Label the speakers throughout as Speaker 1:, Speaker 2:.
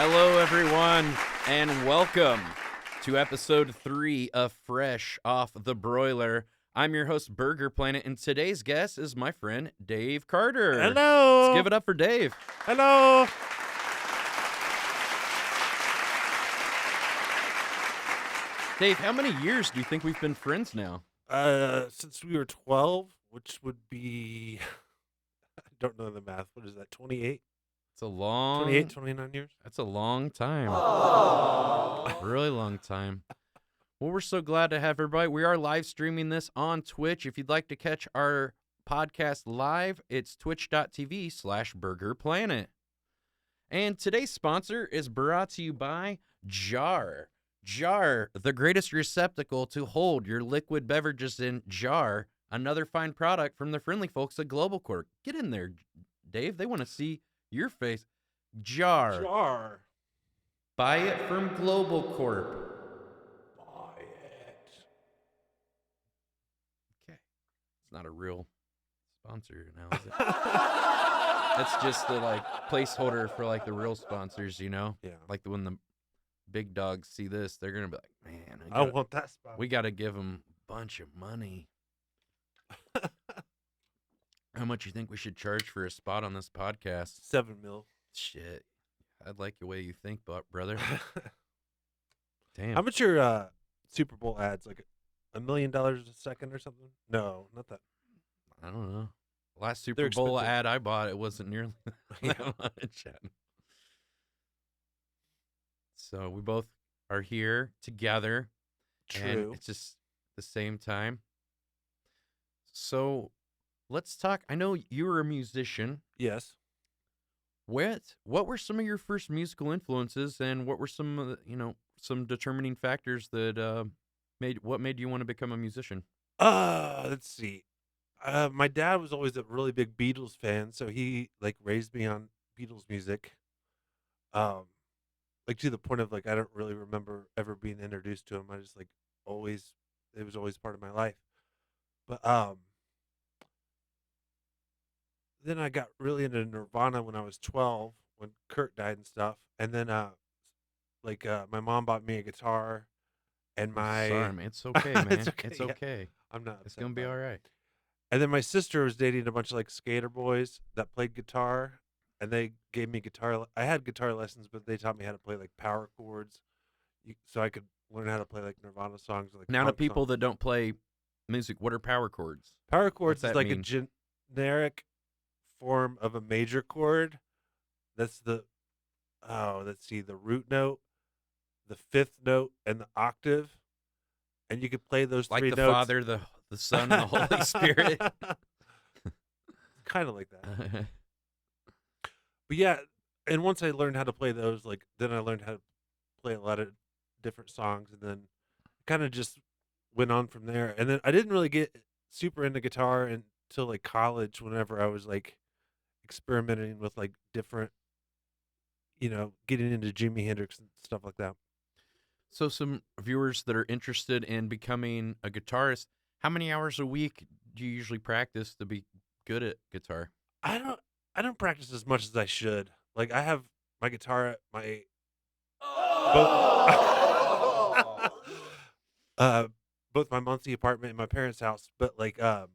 Speaker 1: Hello, everyone, and welcome to episode 3 of Fresh Off the Broiler. I'm your host, Burger Planet, and today's guest is my friend, Dave Carter.
Speaker 2: Hello.
Speaker 1: Let's give it up for Dave.
Speaker 2: Hello.
Speaker 1: Dave, how many years do you think we've been friends now?
Speaker 2: Since we were 12, which would be, I don't know the math. What is that, 28?
Speaker 1: It's a long...
Speaker 2: 28, 29 years?
Speaker 1: That's a long time. Really long time. Well, we're so glad to have everybody. We are live streaming this on Twitch. If you'd like to catch our podcast live, it's twitch.tv/BurgerPlanet. And today's sponsor is brought to you by Jar. Jar, the greatest receptacle to hold your liquid beverages in. Jar, another fine product from the friendly folks at Global Corp. Get in there, Dave. They want to see your face. Jar.
Speaker 2: Jar.
Speaker 1: Buy it from Global Corp.
Speaker 2: Buy it.
Speaker 1: Okay. It's not a real sponsor now, is it? That's just the placeholder for the real sponsors, you know?
Speaker 2: Yeah.
Speaker 1: Like when the big dogs see this, they're going to be like, man,
Speaker 2: I want that spot.
Speaker 1: we got to give them a bunch of money. How much you think we should charge for a spot on this podcast?
Speaker 2: $7 million.
Speaker 1: Shit. I'd like the way you think, brother. Damn.
Speaker 2: How much are Super Bowl ads? Like $1 million a second or something? No, not that.
Speaker 1: I don't know. Last Super
Speaker 2: They're
Speaker 1: Bowl
Speaker 2: expensive.
Speaker 1: ad I bought, it wasn't nearly that much. So we both are here together.
Speaker 2: True.
Speaker 1: And it's just the same time. So let's talk. I know you were a musician.
Speaker 2: Yes.
Speaker 1: What were some of your first musical influences, and what were some of the, some determining factors that made you want to become a musician?
Speaker 2: Let's see. My dad was always a really big Beatles fan, so he raised me on Beatles music. To the point of I don't really remember ever being introduced to him. I just always, it was always part of my life. But then I got really into Nirvana when I was 12, when Kurt died and stuff. And then my mom bought me a guitar, and
Speaker 1: Sorry, man. It's okay, man.
Speaker 2: It's okay,
Speaker 1: It's
Speaker 2: yeah.
Speaker 1: okay.
Speaker 2: I'm not.
Speaker 1: It's
Speaker 2: upset
Speaker 1: gonna be
Speaker 2: about
Speaker 1: all
Speaker 2: it.
Speaker 1: right.
Speaker 2: And then my sister was dating a bunch of skater boys that played guitar, and they gave me guitar. I had guitar lessons, but they taught me how to play power chords, so I could learn how to play
Speaker 1: Now,
Speaker 2: Nirvana songs,
Speaker 1: to
Speaker 2: punk
Speaker 1: people
Speaker 2: songs.
Speaker 1: that don't play music, what are power chords?
Speaker 2: Power chords
Speaker 1: What's
Speaker 2: is
Speaker 1: that
Speaker 2: a
Speaker 1: mean?
Speaker 2: generic form of a major chord. That's the the root note, the fifth note, and the octave, and you could play those
Speaker 1: Like
Speaker 2: three
Speaker 1: the
Speaker 2: notes.
Speaker 1: Father, the Son, and the Holy Spirit.
Speaker 2: Kind of like that. But yeah, and once I learned how to play those, then I learned how to play a lot of different songs, and then kind of just went on from there. And then I didn't really get super into guitar until college, whenever I was experimenting with different, getting into Jimi Hendrix and stuff like that.
Speaker 1: So some viewers that are interested in becoming a guitarist, how many hours a week do you usually practice to be good at guitar?
Speaker 2: I don't practice as much as I should. I have my guitar at my both my Muncie apartment and my parents' house, but I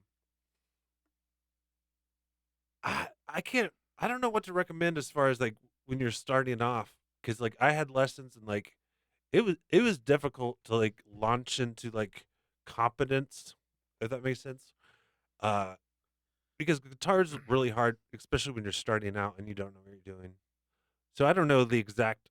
Speaker 2: don't know what to recommend as far as when you're starting off, because I had lessons, and it was difficult to launch into competence, if that makes sense. Because guitar is really hard, especially when you're starting out and you don't know what you're doing. So I don't know the exact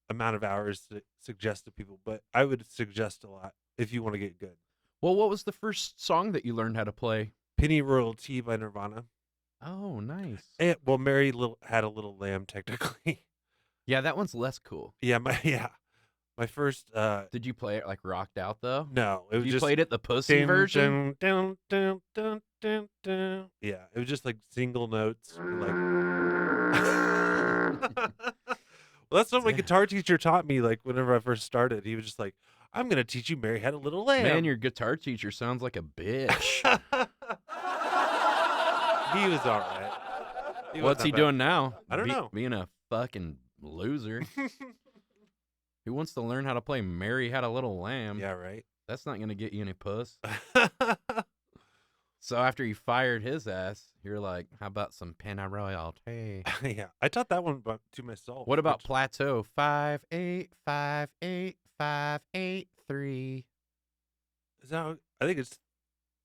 Speaker 2: amount of hours to suggest to people, but I would suggest a lot if you want to get good.
Speaker 1: Well, what was the first song that you learned how to play?
Speaker 2: Penny Royalty by Nirvana.
Speaker 1: Oh, nice.
Speaker 2: Well, Mary had a little lamb, technically.
Speaker 1: Yeah, that one's less cool.
Speaker 2: Yeah, my first.
Speaker 1: Did you play it rocked out though?
Speaker 2: No, it was
Speaker 1: You
Speaker 2: just
Speaker 1: played it the pussy version?
Speaker 2: Dun, dun, dun, dun, dun. Yeah, it was just single notes. Well, that's what my guitar teacher taught me. Whenever I first started, he was just "I'm gonna teach you Mary Had a Little Lamb."
Speaker 1: Man, your guitar teacher sounds like a bitch.
Speaker 2: He was all right.
Speaker 1: What's he doing now?
Speaker 2: I don't know.
Speaker 1: Being a fucking Loser. Who wants to learn how to play Mary Had a Little Lamb?
Speaker 2: Yeah, right.
Speaker 1: That's not going to get you any puss. So after you fired his ass, you're like, how about some Penna Royalty?
Speaker 2: Yeah, I taught that one to myself.
Speaker 1: What about Plateau? 5-8-5-8-5-8-3.
Speaker 2: Is that? I think it's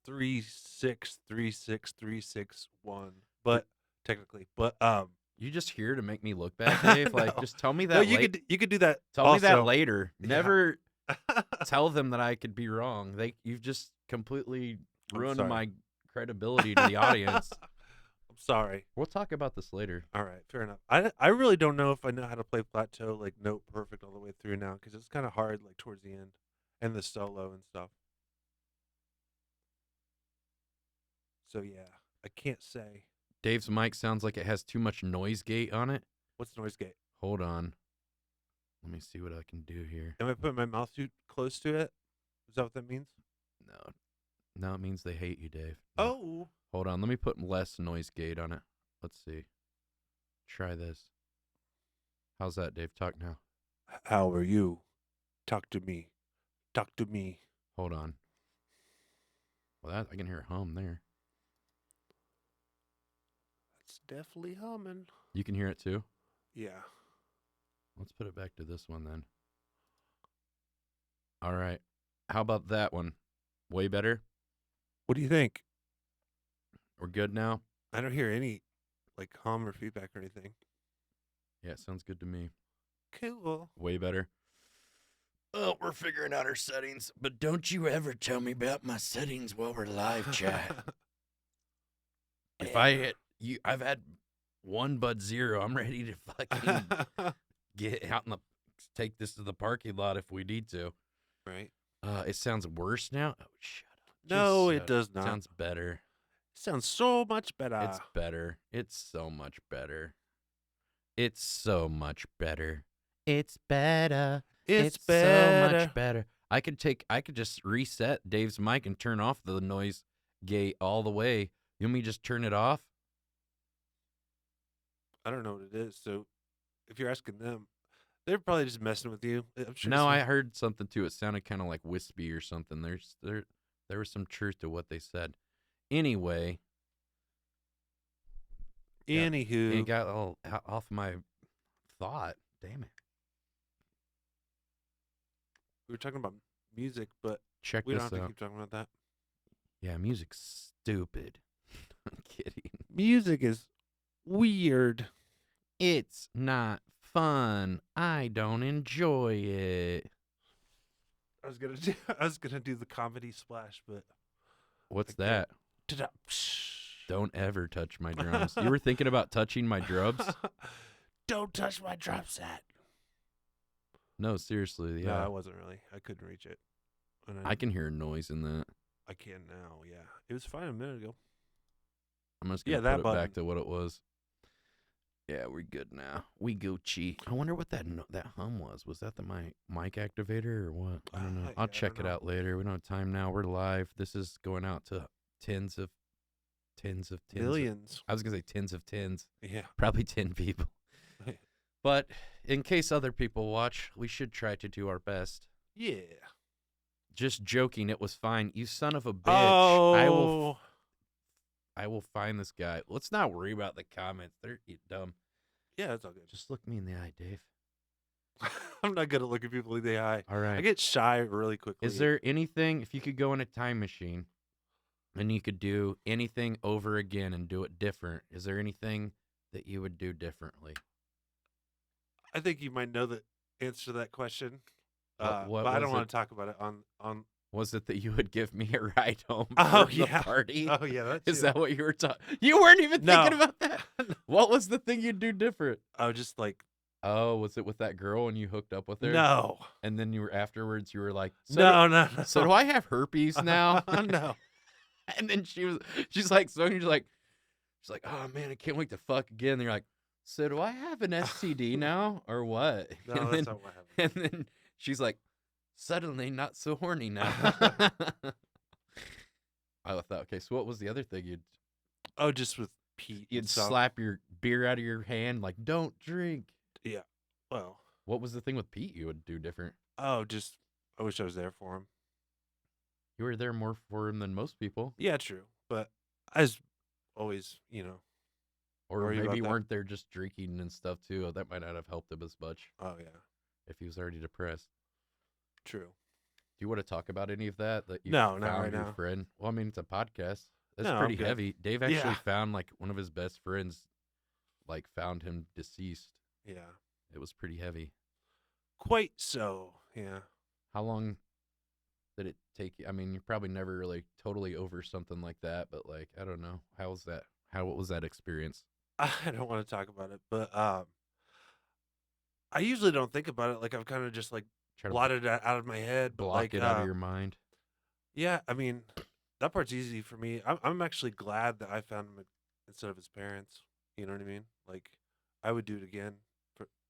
Speaker 2: 3-6-3-6-3-6-1. But technically,
Speaker 1: You just here to make me look bad, Dave? Like,
Speaker 2: no.
Speaker 1: just tell me that.
Speaker 2: No, you could do that.
Speaker 1: Tell me that
Speaker 2: also.
Speaker 1: later.
Speaker 2: Yeah.
Speaker 1: Never tell them that I could be wrong. You've just completely ruined my credibility to the audience.
Speaker 2: I'm sorry.
Speaker 1: We'll talk about this later.
Speaker 2: All right, fair enough. I really don't know if I know how to play Plateau like note perfect all the way through now, because it's kind of hard like towards the end and the solo and stuff. So yeah, I can't say.
Speaker 1: Dave's mic sounds like it has too much noise gate on it.
Speaker 2: What's noise gate?
Speaker 1: Hold on. Let me see what I can do here.
Speaker 2: Am I putting my mouth too close to it? Is that what that means?
Speaker 1: No. No, it means they hate you, Dave. No.
Speaker 2: Oh.
Speaker 1: Hold on. Let me put less noise gate on it. Let's see. Try this. How's that, Dave? Talk now.
Speaker 2: How are you? Talk to me. Talk to me.
Speaker 1: Hold on. Well, I can hear a hum there.
Speaker 2: That's definitely humming.
Speaker 1: You can hear it too?
Speaker 2: Yeah.
Speaker 1: Let's put it back to this one then. All right. How about that one? Way better?
Speaker 2: What do you think?
Speaker 1: We're good now?
Speaker 2: I don't hear any like hum or feedback or anything.
Speaker 1: Yeah, it sounds good to me.
Speaker 2: Cool.
Speaker 1: Way better. Oh, we're figuring out our settings, but don't you ever tell me about my settings while we're live, chat. If I hit you, I've had 1 but 0. I'm ready to fucking get out take this to the parking lot if we need to.
Speaker 2: Right.
Speaker 1: It sounds worse now. Oh, shut up.
Speaker 2: No, it does not.
Speaker 1: Sounds better.
Speaker 2: Sounds so much better.
Speaker 1: It's better. It's so much better. It's so much better. It's better.
Speaker 2: It's
Speaker 1: so
Speaker 2: better.
Speaker 1: much better. I could just reset Dave's mic and turn off the noise gate all the way. You want me to just turn it off?
Speaker 2: I don't know what it is. So if you're asking them, they're probably just messing with you. I'm sure
Speaker 1: No, I heard something too. It sounded kind of like wispy or something. There was some truth to what they said. Anyway.
Speaker 2: Anywho.
Speaker 1: It got all off my thought. Damn it.
Speaker 2: We were talking about music, but
Speaker 1: Check
Speaker 2: we
Speaker 1: this
Speaker 2: don't have
Speaker 1: out.
Speaker 2: to keep talking about that.
Speaker 1: Yeah, music's stupid. I'm kidding.
Speaker 2: Music is weird.
Speaker 1: It's not fun. I don't enjoy it.
Speaker 2: I was gonna do the comedy splash, but
Speaker 1: What's
Speaker 2: I
Speaker 1: that?
Speaker 2: can't.
Speaker 1: Don't ever touch my drums. You were thinking about touching my drums?
Speaker 2: Don't touch my drum set.
Speaker 1: No, seriously.
Speaker 2: No,
Speaker 1: Yeah.
Speaker 2: I wasn't really. I couldn't reach it. And
Speaker 1: I can hear noise in that.
Speaker 2: I can now. Yeah, it was fine a minute ago.
Speaker 1: I'm just gonna
Speaker 2: that
Speaker 1: put it
Speaker 2: button.
Speaker 1: back to what it was. Yeah, we're good now. We Gucci. I wonder what that hum was. Was that the mic activator or what? I don't know.
Speaker 2: Yeah,
Speaker 1: I'll check it out later. We don't have time now. We're live. This is going out to tens of
Speaker 2: Millions.
Speaker 1: I was gonna say tens of tens.
Speaker 2: Yeah.
Speaker 1: Probably 10 people. But in case other people watch, we should try to do our best.
Speaker 2: Yeah.
Speaker 1: Just joking. It was fine. You son of a bitch.
Speaker 2: Oh.
Speaker 1: I will find this guy. Let's not worry about the comments. They're dumb.
Speaker 2: Yeah, that's all good.
Speaker 1: Just look me in the eye, Dave.
Speaker 2: I'm not good at looking people in the eye.
Speaker 1: All right.
Speaker 2: I get shy really quickly.
Speaker 1: Is there anything, if you could go in a time machine and you could do anything over again and do it different, is there anything that you would do differently?
Speaker 2: I think you might know the answer to that question.
Speaker 1: What
Speaker 2: but I
Speaker 1: was
Speaker 2: don't want
Speaker 1: it?
Speaker 2: to talk about it on.
Speaker 1: Was it that you would give me a ride home
Speaker 2: Oh,
Speaker 1: from the
Speaker 2: yeah.
Speaker 1: party?
Speaker 2: Oh yeah, that's
Speaker 1: Is that what you were talking? You weren't even
Speaker 2: No.
Speaker 1: thinking about that? What was the thing you'd do different?
Speaker 2: I was just like,
Speaker 1: Oh, was it with that girl and you hooked up with her?
Speaker 2: no,
Speaker 1: And then you were afterwards, you were like,
Speaker 2: no.
Speaker 1: So do I have herpes now?
Speaker 2: No.
Speaker 1: And then she's like, she's like, oh man, I can't wait to fuck again. And you're like, so do I have an STD now or what?
Speaker 2: No,
Speaker 1: and
Speaker 2: that's
Speaker 1: then,
Speaker 2: not what happened.
Speaker 1: and then she's like, suddenly not so horny now. I thought, okay, so what was the other thing
Speaker 2: Oh, just with Pete.
Speaker 1: you'd
Speaker 2: and stuff.
Speaker 1: slap your beer out of your hand like, don't drink.
Speaker 2: Yeah. Well,
Speaker 1: What was the thing with Pete you would do different?
Speaker 2: just I wish I was there for him.
Speaker 1: You were there more for him than most people.
Speaker 2: Yeah, true. But I was always,
Speaker 1: Or
Speaker 2: worry
Speaker 1: maybe
Speaker 2: about
Speaker 1: you
Speaker 2: that.
Speaker 1: weren't there just drinking and stuff too. That might not have helped him as much
Speaker 2: Oh yeah,
Speaker 1: if he was already depressed.
Speaker 2: true.
Speaker 1: Do you want to talk about any of that you
Speaker 2: No, not
Speaker 1: found
Speaker 2: right
Speaker 1: your
Speaker 2: now.
Speaker 1: friend? Well, I mean, it's a podcast. That's
Speaker 2: No, I'm
Speaker 1: pretty
Speaker 2: good.
Speaker 1: heavy. Dave actually
Speaker 2: Yeah,
Speaker 1: found like one of his best friends, like found him deceased.
Speaker 2: yeah.
Speaker 1: It was pretty heavy.
Speaker 2: Quite so. Yeah.
Speaker 1: How long did it take you? I mean, you're probably never really totally over something like that, but like, I don't know. How was that? What was that experience?
Speaker 2: I don't want to talk about it, but I usually don't think about it. Like I've kind of just like
Speaker 1: Try to
Speaker 2: blotted it out of my head. But
Speaker 1: block
Speaker 2: like,
Speaker 1: it out of your mind.
Speaker 2: yeah, I mean, that part's easy for me. I'm actually glad that I found him instead of his parents. You know what I mean? Like, I would do it again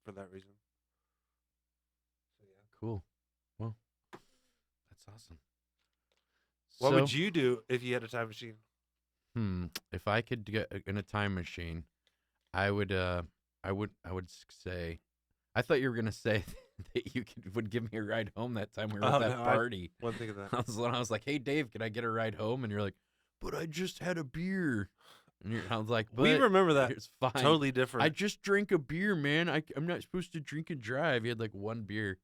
Speaker 2: for that reason. So yeah.
Speaker 1: Cool. Well, that's awesome.
Speaker 2: What
Speaker 1: So,
Speaker 2: would you do if you had a time machine?
Speaker 1: if I could get in a time machine, I would say, I thought you were gonna say that you would give me a ride home that time we were at that
Speaker 2: No,
Speaker 1: party.
Speaker 2: One thing of that.
Speaker 1: I was like, hey Dave, can I get a ride home? And you're like, but I just had a beer. And I was like, but
Speaker 2: We remember that.
Speaker 1: it's fine.
Speaker 2: Totally different.
Speaker 1: I just drank a beer, man. I'm not supposed to drink and drive. He had like one beer.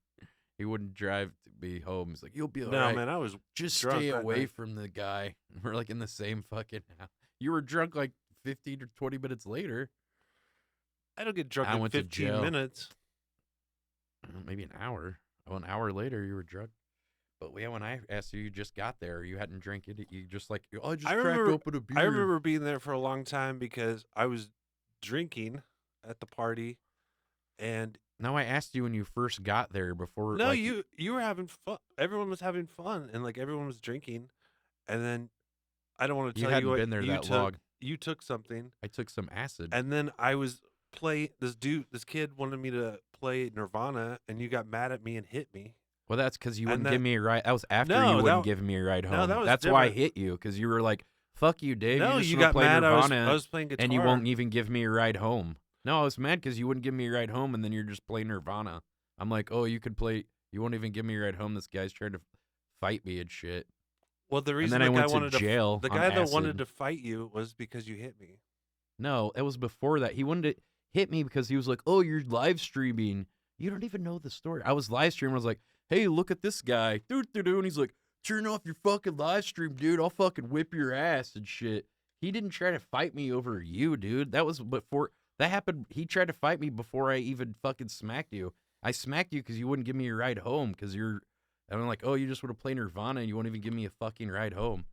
Speaker 1: He wouldn't drive to be home. He's like, you'll be all
Speaker 2: no,
Speaker 1: right.
Speaker 2: man, I was
Speaker 1: Just
Speaker 2: drunk
Speaker 1: stay
Speaker 2: that
Speaker 1: away
Speaker 2: night.
Speaker 1: from the guy. We're like in the same fucking house. You were drunk like 15 or 20 minutes later.
Speaker 2: I don't get drunk
Speaker 1: I
Speaker 2: in
Speaker 1: went to
Speaker 2: 15
Speaker 1: jail.
Speaker 2: minutes.
Speaker 1: Maybe an hour. Well, an hour later, you were drunk. But yeah, when I asked you, you just got there. You hadn't drank it. You just like, oh, I just cracked open a beer.
Speaker 2: I remember being there for a long time because I was drinking at the party, and
Speaker 1: Now I asked you when you first got there before.
Speaker 2: no,
Speaker 1: like,
Speaker 2: you were having fun. Everyone was having fun, and like everyone was drinking, and then I don't want to
Speaker 1: You
Speaker 2: tell you
Speaker 1: hadn't
Speaker 2: what
Speaker 1: been there
Speaker 2: you
Speaker 1: that
Speaker 2: took.
Speaker 1: long.
Speaker 2: You took something,
Speaker 1: I took some acid.
Speaker 2: and then I was this kid wanted me to play Nirvana, and you got mad at me and hit me.
Speaker 1: Well, that's because you
Speaker 2: And
Speaker 1: wouldn't give me a ride. That was after
Speaker 2: No,
Speaker 1: you wouldn't
Speaker 2: that-
Speaker 1: give me a ride home.
Speaker 2: no, that was
Speaker 1: That's why I
Speaker 2: different.
Speaker 1: hit you, because you were like, fuck you, Dave.
Speaker 2: No,
Speaker 1: you just
Speaker 2: you
Speaker 1: wanna
Speaker 2: got
Speaker 1: play
Speaker 2: mad.
Speaker 1: Nirvana,
Speaker 2: I was playing guitar,
Speaker 1: and you won't even give me a ride home. No, I was mad because you wouldn't give me a ride home, and then you're just playing Nirvana. I'm like, oh, you could play. You won't even give me a ride home. This guy's trying to fight me and shit.
Speaker 2: Well, the
Speaker 1: And
Speaker 2: reason
Speaker 1: then I
Speaker 2: the guy
Speaker 1: went to
Speaker 2: wanted
Speaker 1: jail.
Speaker 2: the
Speaker 1: on
Speaker 2: guy that
Speaker 1: acid.
Speaker 2: wanted to fight you was because you hit me.
Speaker 1: No, it was before that. He wanted to hit me because he was like, oh, you're live streaming. You don't even know the story. I was live streaming. I was like, hey, look at this guy. And he's like, turn off your fucking live stream, dude. I'll fucking whip your ass and shit. He didn't try to fight me over you, dude. That was before that happened. He tried to fight me before I even fucking smacked you. I smacked you because you wouldn't give me a ride home because and I'm like, oh, you just want to play Nirvana and you won't even give me a fucking ride home.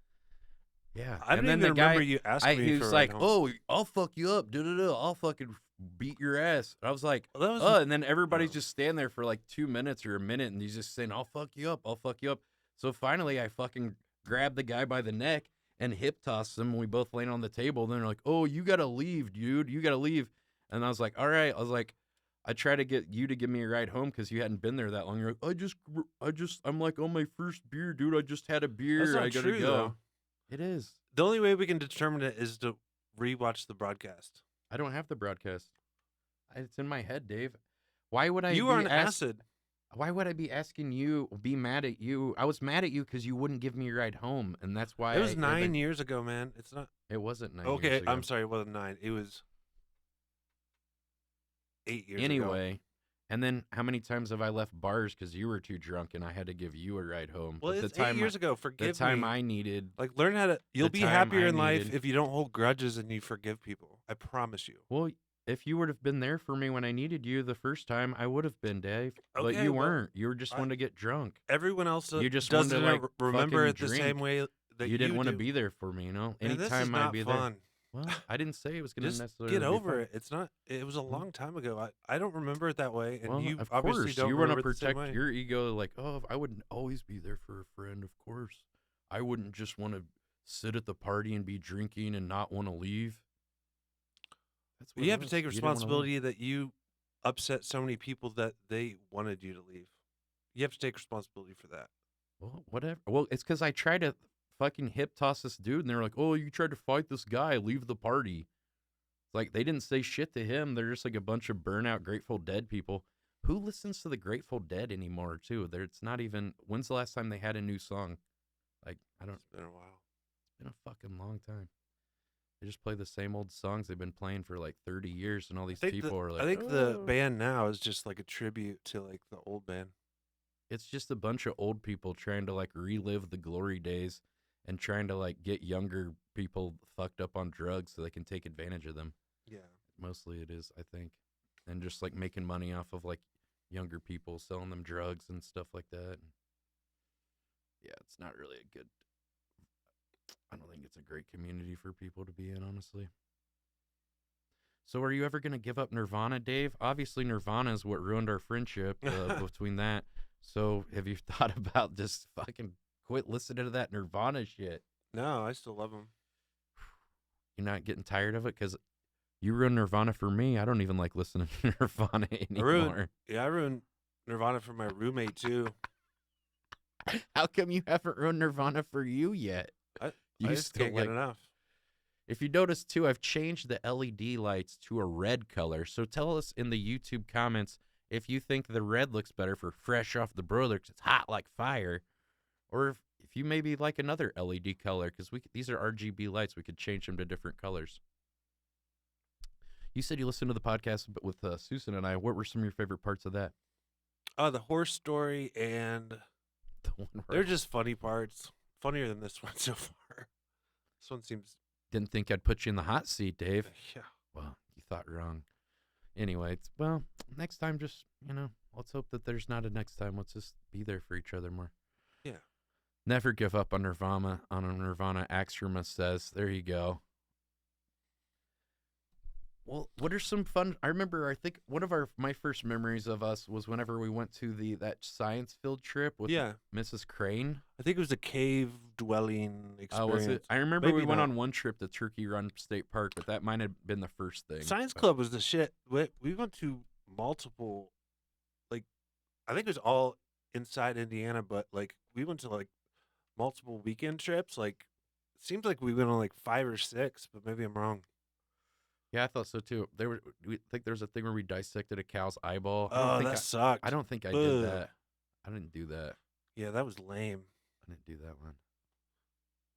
Speaker 1: Yeah.
Speaker 2: I
Speaker 1: and
Speaker 2: don't
Speaker 1: then
Speaker 2: even
Speaker 1: the guy,
Speaker 2: remember you asking me
Speaker 1: he
Speaker 2: for
Speaker 1: was
Speaker 2: a ride
Speaker 1: like,
Speaker 2: home.
Speaker 1: oh, I'll fuck you up. I'll fucking beat your ass. And I was like,
Speaker 2: Well, that was
Speaker 1: oh, and then everybody's
Speaker 2: no.
Speaker 1: just standing there for like 2 minutes or a minute, and he's just saying, I'll fuck you up. I'll fuck you up. So finally, I fucking grabbed the guy by the neck and hip tossed him. And we both laying on the table. And they're like, oh, you got to leave, dude. You got to leave. And I was like, all right. I was like, I try to get you to give me a ride home because you hadn't been there that long. You're like, I'm like on my first beer, dude. I just had a beer.
Speaker 2: That's not
Speaker 1: I gotta
Speaker 2: true,
Speaker 1: go.
Speaker 2: though.
Speaker 1: It is.
Speaker 2: The only way we can determine it is to rewatch the broadcast.
Speaker 1: I don't have the broadcast. It's in my head, Dave. Why would I?
Speaker 2: You were on acid.
Speaker 1: Why would I be asking you? Be mad at you? I was mad at you because you wouldn't give me a ride home, and that's why.
Speaker 2: It was 9 years ago, man. It's not.
Speaker 1: It wasn't 9
Speaker 2: Okay,
Speaker 1: years ago.
Speaker 2: I'm sorry. It wasn't 9. It was 8 years ago.
Speaker 1: Anyway, and then how many times have I left bars because you were too drunk and I had to give you a ride home?
Speaker 2: Well,
Speaker 1: But
Speaker 2: it's 8 years ago. Forgive
Speaker 1: the time
Speaker 2: me.
Speaker 1: I needed.
Speaker 2: Like, learn how to. You'll be
Speaker 1: time
Speaker 2: happier
Speaker 1: I
Speaker 2: in life
Speaker 1: needed.
Speaker 2: if you don't hold grudges and you forgive people. I promise you.
Speaker 1: Well, if you would have been there for me when I needed you the first time, I would have been, Dave. But
Speaker 2: Okay,
Speaker 1: you
Speaker 2: well,
Speaker 1: weren't. You were just wanting to get drunk.
Speaker 2: Everyone else
Speaker 1: You just
Speaker 2: doesn't
Speaker 1: wanted to, like,
Speaker 2: remember it
Speaker 1: fucking
Speaker 2: the
Speaker 1: drink.
Speaker 2: same way that
Speaker 1: You didn't want to
Speaker 2: do.
Speaker 1: be there for me, you know?
Speaker 2: Man, this is
Speaker 1: Anytime I'd
Speaker 2: not
Speaker 1: be
Speaker 2: fun.
Speaker 1: there. Well, I didn't say it was going to
Speaker 2: Just
Speaker 1: necessarily
Speaker 2: get
Speaker 1: be
Speaker 2: over
Speaker 1: fun.
Speaker 2: it. It's not. It was a long time ago. I don't remember it that way, and
Speaker 1: Well,
Speaker 2: you
Speaker 1: of
Speaker 2: obviously
Speaker 1: course,
Speaker 2: don't
Speaker 1: you want to
Speaker 2: remember it the same
Speaker 1: protect
Speaker 2: way.
Speaker 1: your ego. Like, oh, I wouldn't always be there for a friend. Of course, I wouldn't just want to sit at the party and be drinking and not want to leave. That's what
Speaker 2: You
Speaker 1: it
Speaker 2: have to
Speaker 1: was.
Speaker 2: take
Speaker 1: You didn't wanna leave.
Speaker 2: responsibility that you upset so many people that they wanted you to leave. You have to take responsibility for that.
Speaker 1: Well, whatever. Well, it's because I tried to fucking hip toss this dude, and they were like, "Oh, you tried to fight this guy. Leave the party." Like, they didn't say shit to him. They're just like a bunch of burnout Grateful Dead people. Who listens to the Grateful Dead anymore, too? It's not even. When's the last time they had a new song? Like, I don't.
Speaker 2: It's been a while.
Speaker 1: It's been a fucking long time. They just play the same old songs they've been playing for like 30 years, and all these people are like,
Speaker 2: I think the
Speaker 1: "Oh."
Speaker 2: band now is just like a tribute to like the old band.
Speaker 1: It's just a bunch of old people trying to like relive the glory days and trying to like get younger people fucked up on drugs so they can take advantage of them.
Speaker 2: Yeah.
Speaker 1: Mostly it is, I think. And just like making money off of like younger people, selling them drugs and stuff like that. Yeah, it's not really a good. I don't think it's a great community for people to be in, honestly. So, are you ever going to give up Nirvana, Dave? Obviously, Nirvana is what ruined our friendship between that. So, have you thought about just fucking quit listening to that Nirvana shit?
Speaker 2: No, I still love them.
Speaker 1: You're not getting tired of it? Because you ruined Nirvana for me. I don't even like listening to Nirvana anymore.
Speaker 2: I ruined Nirvana for my roommate, too.
Speaker 1: How come you haven't ruined Nirvana for you yet?
Speaker 2: I
Speaker 1: You
Speaker 2: just
Speaker 1: still
Speaker 2: can't
Speaker 1: like.
Speaker 2: get enough.
Speaker 1: If you notice too, I've changed the LED lights to a red color. So tell us in the YouTube comments if you think the red looks better for fresh off the broiler because it's hot like fire, or if you maybe like another LED color because these are RGB lights. We could change them to different colors. You said you listened to the podcast with Susan and I. What were some of your favorite parts of that?
Speaker 2: The horse story and
Speaker 1: The one where
Speaker 2: they're just funny parts. Funnier than this one so far. This one seems.
Speaker 1: didn't think I'd put you in the hot seat, Dave.
Speaker 2: Yeah.
Speaker 1: Well, you thought wrong. Anyway, next time, just, let's hope that there's not a next time. Let's just be there for each other more.
Speaker 2: Yeah.
Speaker 1: Never give up on Nirvana. Axrama says, there you go. Well, what are some fun? I think one of my first memories of us was whenever we went to that science field trip with Mrs. Crane.
Speaker 2: I think it was a cave dwelling experience.
Speaker 1: Oh, was it? I remember
Speaker 2: Maybe
Speaker 1: we went
Speaker 2: not.
Speaker 1: on one trip to Turkey Run State Park, but that might have been the first thing.
Speaker 2: Science Club was the shit. We went to multiple, like, I think it was all inside Indiana, but like we went to like multiple weekend trips. Like, it seems like we went on like 5 or 6, but maybe I'm wrong.
Speaker 1: Yeah, I thought so too. We think there was a thing where we dissected a cow's eyeball.
Speaker 2: That sucked.
Speaker 1: I don't think I did that. I didn't do that.
Speaker 2: Yeah, that was lame.
Speaker 1: I didn't do that one.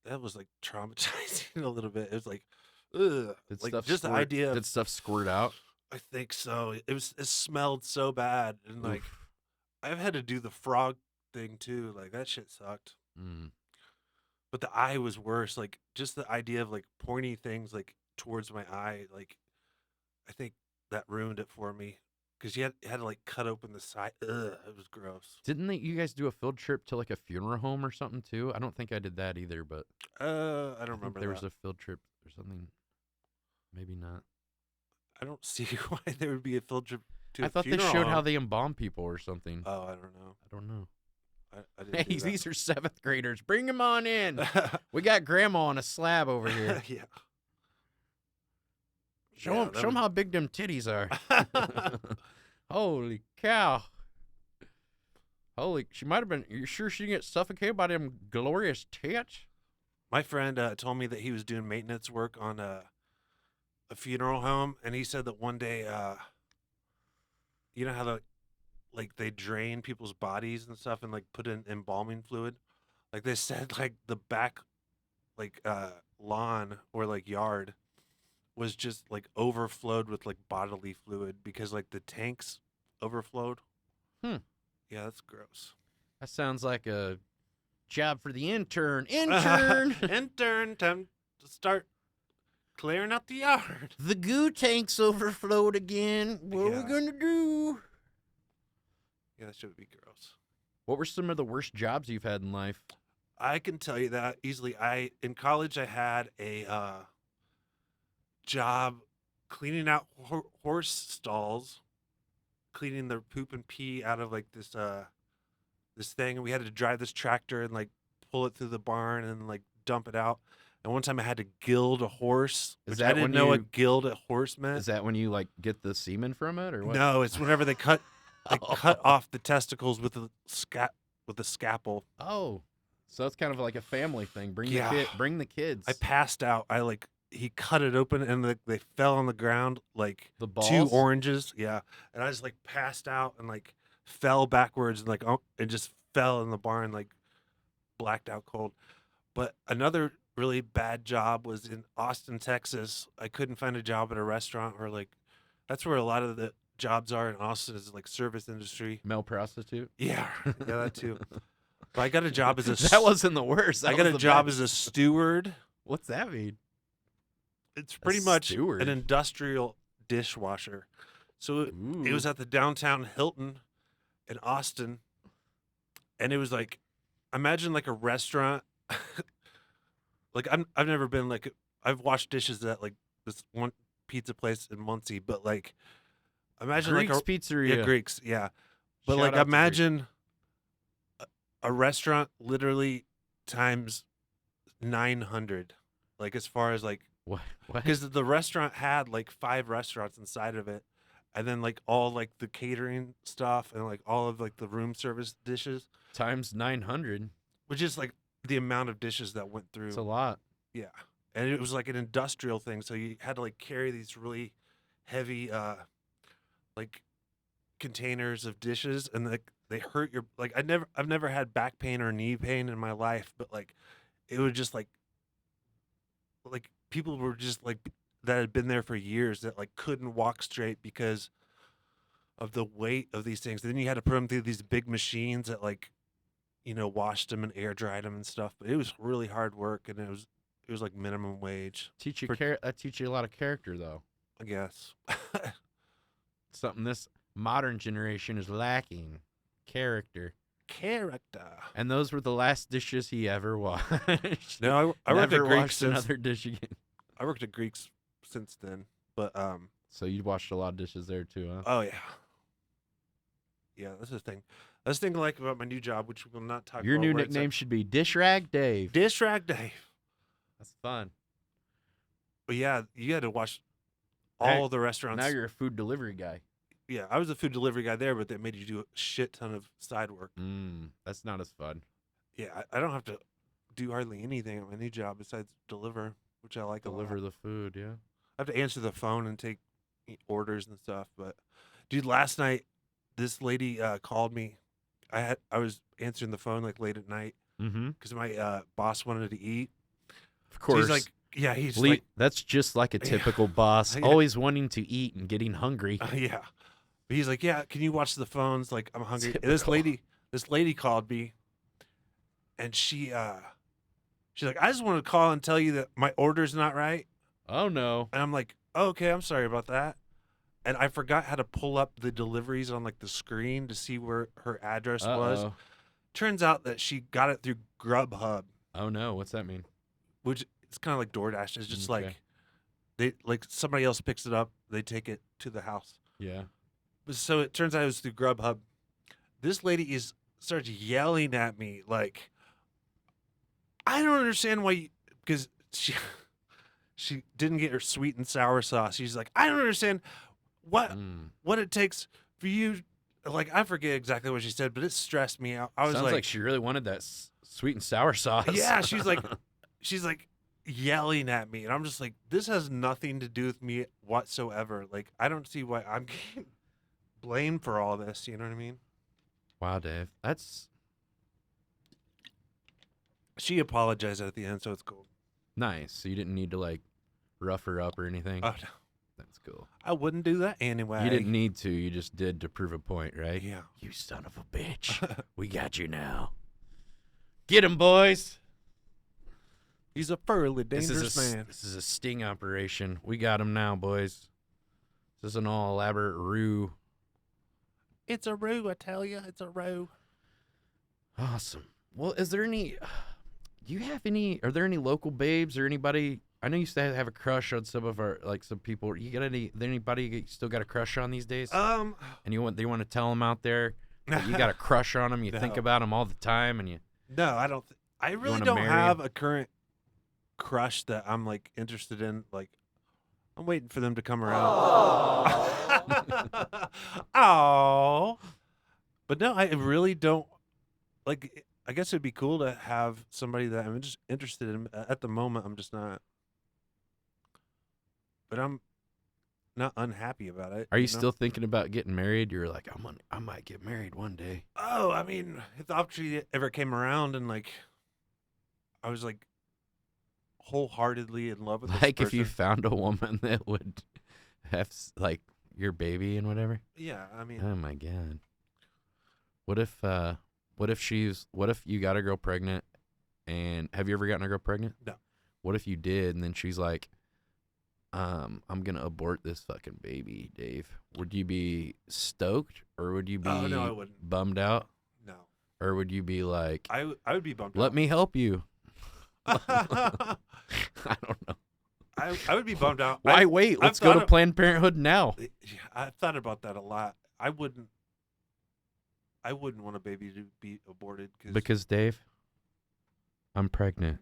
Speaker 2: That was like traumatizing a little bit. It was like, ugh.
Speaker 1: Did
Speaker 2: Like
Speaker 1: stuff
Speaker 2: just the
Speaker 1: squirt-
Speaker 2: idea.
Speaker 1: Did stuff squirt out?
Speaker 2: I think so. It smelled so bad, and like
Speaker 1: Oof.
Speaker 2: I've had to do the frog thing too. Like that shit sucked.
Speaker 1: Mm.
Speaker 2: But the eye was worse. Like just the idea of like pointy things like towards my eye. Like I think that ruined it for me because you had to like cut open the side. Ugh, it was gross.
Speaker 1: Didn't you guys do a field trip to like a funeral home or something too? I don't think I did that either, but
Speaker 2: I don't
Speaker 1: I think
Speaker 2: remember
Speaker 1: there
Speaker 2: that.
Speaker 1: was a field trip or something. Maybe not.
Speaker 2: I don't see why there would be a field trip to
Speaker 1: I
Speaker 2: a
Speaker 1: thought they
Speaker 2: funeral
Speaker 1: showed
Speaker 2: home.
Speaker 1: how they embalm people or something.
Speaker 2: Oh, I don't know.
Speaker 1: I don't know.
Speaker 2: I didn't
Speaker 1: Hey,
Speaker 2: do that.
Speaker 1: these are 7th graders. Bring them on in. We got grandma on a slab over here.
Speaker 2: Yeah.
Speaker 1: Show them how big them titties are. Holy cow. She might have been. You sure she didn't get suffocated by them glorious tits?
Speaker 2: My friend told me that he was doing maintenance work on a funeral home, and he said that one day, you know how they drain people's bodies and stuff and like put in embalming fluid? Like they said like the back lawn or like yard was just like overflowed with like bodily fluid because like the tanks overflowed.
Speaker 1: Hmm.
Speaker 2: Yeah, that's gross.
Speaker 1: That sounds like a job for the intern. Intern!
Speaker 2: Intern, time to start clearing out the yard.
Speaker 1: The goo tanks overflowed again. What are we
Speaker 2: Yeah.
Speaker 1: going to do?
Speaker 2: Yeah, that should be gross.
Speaker 1: What were some of the worst jobs you've had in life?
Speaker 2: I can tell you that easily. In college I had a job cleaning out horse stalls, cleaning the poop and pee out of like this thing, and we had to drive this tractor and like pull it through the barn and like dump it out. And one time I had to gild a horse,
Speaker 1: Is
Speaker 2: which
Speaker 1: that
Speaker 2: I didn't
Speaker 1: when
Speaker 2: know
Speaker 1: you-
Speaker 2: what gild a horse meant.
Speaker 1: Is that when you like get the semen from it or what?
Speaker 2: No, it's whenever they cut off the testicles with the scalpel.
Speaker 1: Oh, so it's kind of like a family thing. Bring
Speaker 2: Yeah.
Speaker 1: the kids.
Speaker 2: I passed out. I like he cut it open and they fell on the ground like
Speaker 1: The
Speaker 2: 2
Speaker 1: balls?
Speaker 2: oranges. Yeah, and I just like passed out and like fell backwards and like and just fell in the barn like blacked out cold. But another really bad job was in Austin, Texas. I couldn't find a job at a restaurant or like that's where a lot of the jobs are in Austin is like service industry.
Speaker 1: Male prostitute?
Speaker 2: Yeah, yeah, that too. But I got a job as a
Speaker 1: That wasn't the worst.
Speaker 2: I
Speaker 1: That
Speaker 2: got
Speaker 1: was
Speaker 2: a
Speaker 1: the
Speaker 2: job
Speaker 1: best.
Speaker 2: as a steward.
Speaker 1: What's that mean?
Speaker 2: It's
Speaker 1: A
Speaker 2: pretty much an
Speaker 1: steward?
Speaker 2: industrial dishwasher. So it was
Speaker 1: Ooh.
Speaker 2: at the downtown Hilton in Austin, and it was like, imagine like a restaurant. Like I've never been like I've washed dishes at like this one pizza place in Muncie, but like imagine
Speaker 1: Greek's
Speaker 2: like a
Speaker 1: Pizzeria.
Speaker 2: Greeks, yeah. But
Speaker 1: Shout
Speaker 2: like
Speaker 1: out to Greek.
Speaker 2: imagine a restaurant literally times 900, like as far as like
Speaker 1: What? What?
Speaker 2: because the restaurant had like 5 restaurants inside of it, and then like all like the catering stuff and like all of like the room service dishes,
Speaker 1: Times 900.
Speaker 2: which is like the amount of dishes that went through.
Speaker 1: It's a lot.
Speaker 2: Yeah, and it was like an industrial thing, so you had to like carry these really heavy like containers of dishes, and like they hurt your like I've never had back pain or knee pain in my life, but like it would just like people were just like that had been there for years that like couldn't walk straight because of the weight of these things. And then you had to put them through these big machines that like washed them and air dried them and stuff. But it was really hard work, and it was like minimum wage,
Speaker 1: Teach you
Speaker 2: For-
Speaker 1: that teach you a lot of character though.
Speaker 2: I guess.
Speaker 1: Something this modern generation is lacking. Character.
Speaker 2: Character.
Speaker 1: And those were the last dishes he ever washed.
Speaker 2: No, I worked at
Speaker 1: Never
Speaker 2: Greeks
Speaker 1: washed
Speaker 2: since
Speaker 1: another dish again.
Speaker 2: I worked at Greeks since then. But
Speaker 1: So you washed a lot of dishes there too, huh?
Speaker 2: oh yeah. Yeah, that's the thing. That's the thing I like about my new job, which we will not talk
Speaker 1: Your
Speaker 2: about.
Speaker 1: new
Speaker 2: where it's
Speaker 1: nickname
Speaker 2: at.
Speaker 1: should be Dish Rag Dave.
Speaker 2: Dish Rag Dave.
Speaker 1: That's fun.
Speaker 2: But yeah, you had to wash
Speaker 1: Hey,
Speaker 2: all the restaurants.
Speaker 1: Now you're a food delivery guy.
Speaker 2: Yeah, I was a food delivery guy there, but they made you do a shit ton of side work.
Speaker 1: That's not as fun.
Speaker 2: Yeah, I don't have to do hardly anything at my new job besides deliver, which I like
Speaker 1: Deliver
Speaker 2: a lot.
Speaker 1: the food, yeah.
Speaker 2: I have to answer the phone and take orders and stuff. But dude, last night this lady called me. I was answering the phone like late at night
Speaker 1: Mm-hmm.
Speaker 2: because my boss wanted to eat.
Speaker 1: Of
Speaker 2: So
Speaker 1: course.
Speaker 2: he's like, yeah, he's
Speaker 1: Lee,
Speaker 2: like,
Speaker 1: that's just like a typical boss,
Speaker 2: Yeah.
Speaker 1: always wanting to eat and getting hungry.
Speaker 2: yeah. But he's like, yeah, can you watch the phones? Like, I'm hungry. And
Speaker 1: Typical.
Speaker 2: this lady called me, and she's like, I just want to call and tell you that my order's not right.
Speaker 1: Oh no.
Speaker 2: And I'm like, oh, okay, I'm sorry about that. And I forgot how to pull up the deliveries on like the screen to see where her address was.
Speaker 1: Uh-oh.
Speaker 2: Turns out that she got it through Grubhub,
Speaker 1: Oh no, what's that mean?
Speaker 2: which it's kind of like DoorDash. It's just
Speaker 1: Okay.
Speaker 2: like somebody else picks it up, they take it to the house.
Speaker 1: Yeah.
Speaker 2: So it turns out it was through Grubhub. This lady starts yelling at me like, I don't understand why because she didn't get her sweet and sour sauce. She's like, I don't understand what it takes for you. Like, I forget exactly what she said, but it stressed me out. I was
Speaker 1: Sounds like she really wanted that sweet and sour sauce.
Speaker 2: yeah, she's like yelling at me, and I'm just like, this has nothing to do with me whatsoever. Like, I don't see why I'm getting blamed for all this. You know what I mean?
Speaker 1: Wow, Dave. That's
Speaker 2: She apologized at the end, so it's cool.
Speaker 1: nice. So you didn't need to like rough her up or anything.
Speaker 2: Oh no,
Speaker 1: That's cool.
Speaker 2: I wouldn't do that anyway.
Speaker 1: You didn't need to. You just did to prove a point, right?
Speaker 2: Yeah.
Speaker 1: You son of a bitch. We got you now. Get him, boys.
Speaker 2: He's a fairly dangerous man.
Speaker 1: This is a sting operation. We got him now, boys. This is an all elaborate ruse.
Speaker 2: It's a roo, I tell you. It's a roo.
Speaker 1: Awesome. Well, is there any? Do you have any? Are there any local babes or anybody? I know you used to have a crush on some of our some people. You got anybody you still got a crush on these days? And they want to tell them out there that you got a crush on them. You think
Speaker 2: No.
Speaker 1: about them all the time, and you.
Speaker 2: No, I don't. I really
Speaker 1: wanna
Speaker 2: don't
Speaker 1: marry
Speaker 2: have
Speaker 1: him?
Speaker 2: a current crush that I'm like interested in. Like, I'm waiting for them to come around. Oh, but no, I really don't. Like, I guess it'd be cool to have somebody that I'm just interested in. At the moment, I'm just not. but I'm not unhappy about it.
Speaker 1: Are you
Speaker 2: know?
Speaker 1: still thinking about getting married? You're like, I might get married one day.
Speaker 2: Oh, I mean, if the opportunity ever came around and like I was like wholeheartedly in love with this
Speaker 1: Like
Speaker 2: person.
Speaker 1: if you found a woman that would have like your baby and whatever.
Speaker 2: Yeah, I mean,
Speaker 1: Oh my god. What if you got a girl pregnant, and have you ever gotten a girl pregnant?
Speaker 2: No.
Speaker 1: What if you did, and then she's like, I'm gonna abort this fucking baby, Dave. Would you be stoked, or would you be
Speaker 2: oh no, I wouldn't.
Speaker 1: bummed out?
Speaker 2: No,
Speaker 1: Or would you be like,
Speaker 2: I would be bummed
Speaker 1: let
Speaker 2: out.
Speaker 1: me help you? I don't know.
Speaker 2: I would be bummed out.
Speaker 1: Why wait? Let's go to Planned Parenthood now.
Speaker 2: Yeah, I've thought about that a lot. I wouldn't want a baby to be aborted
Speaker 1: Because Dave, I'm pregnant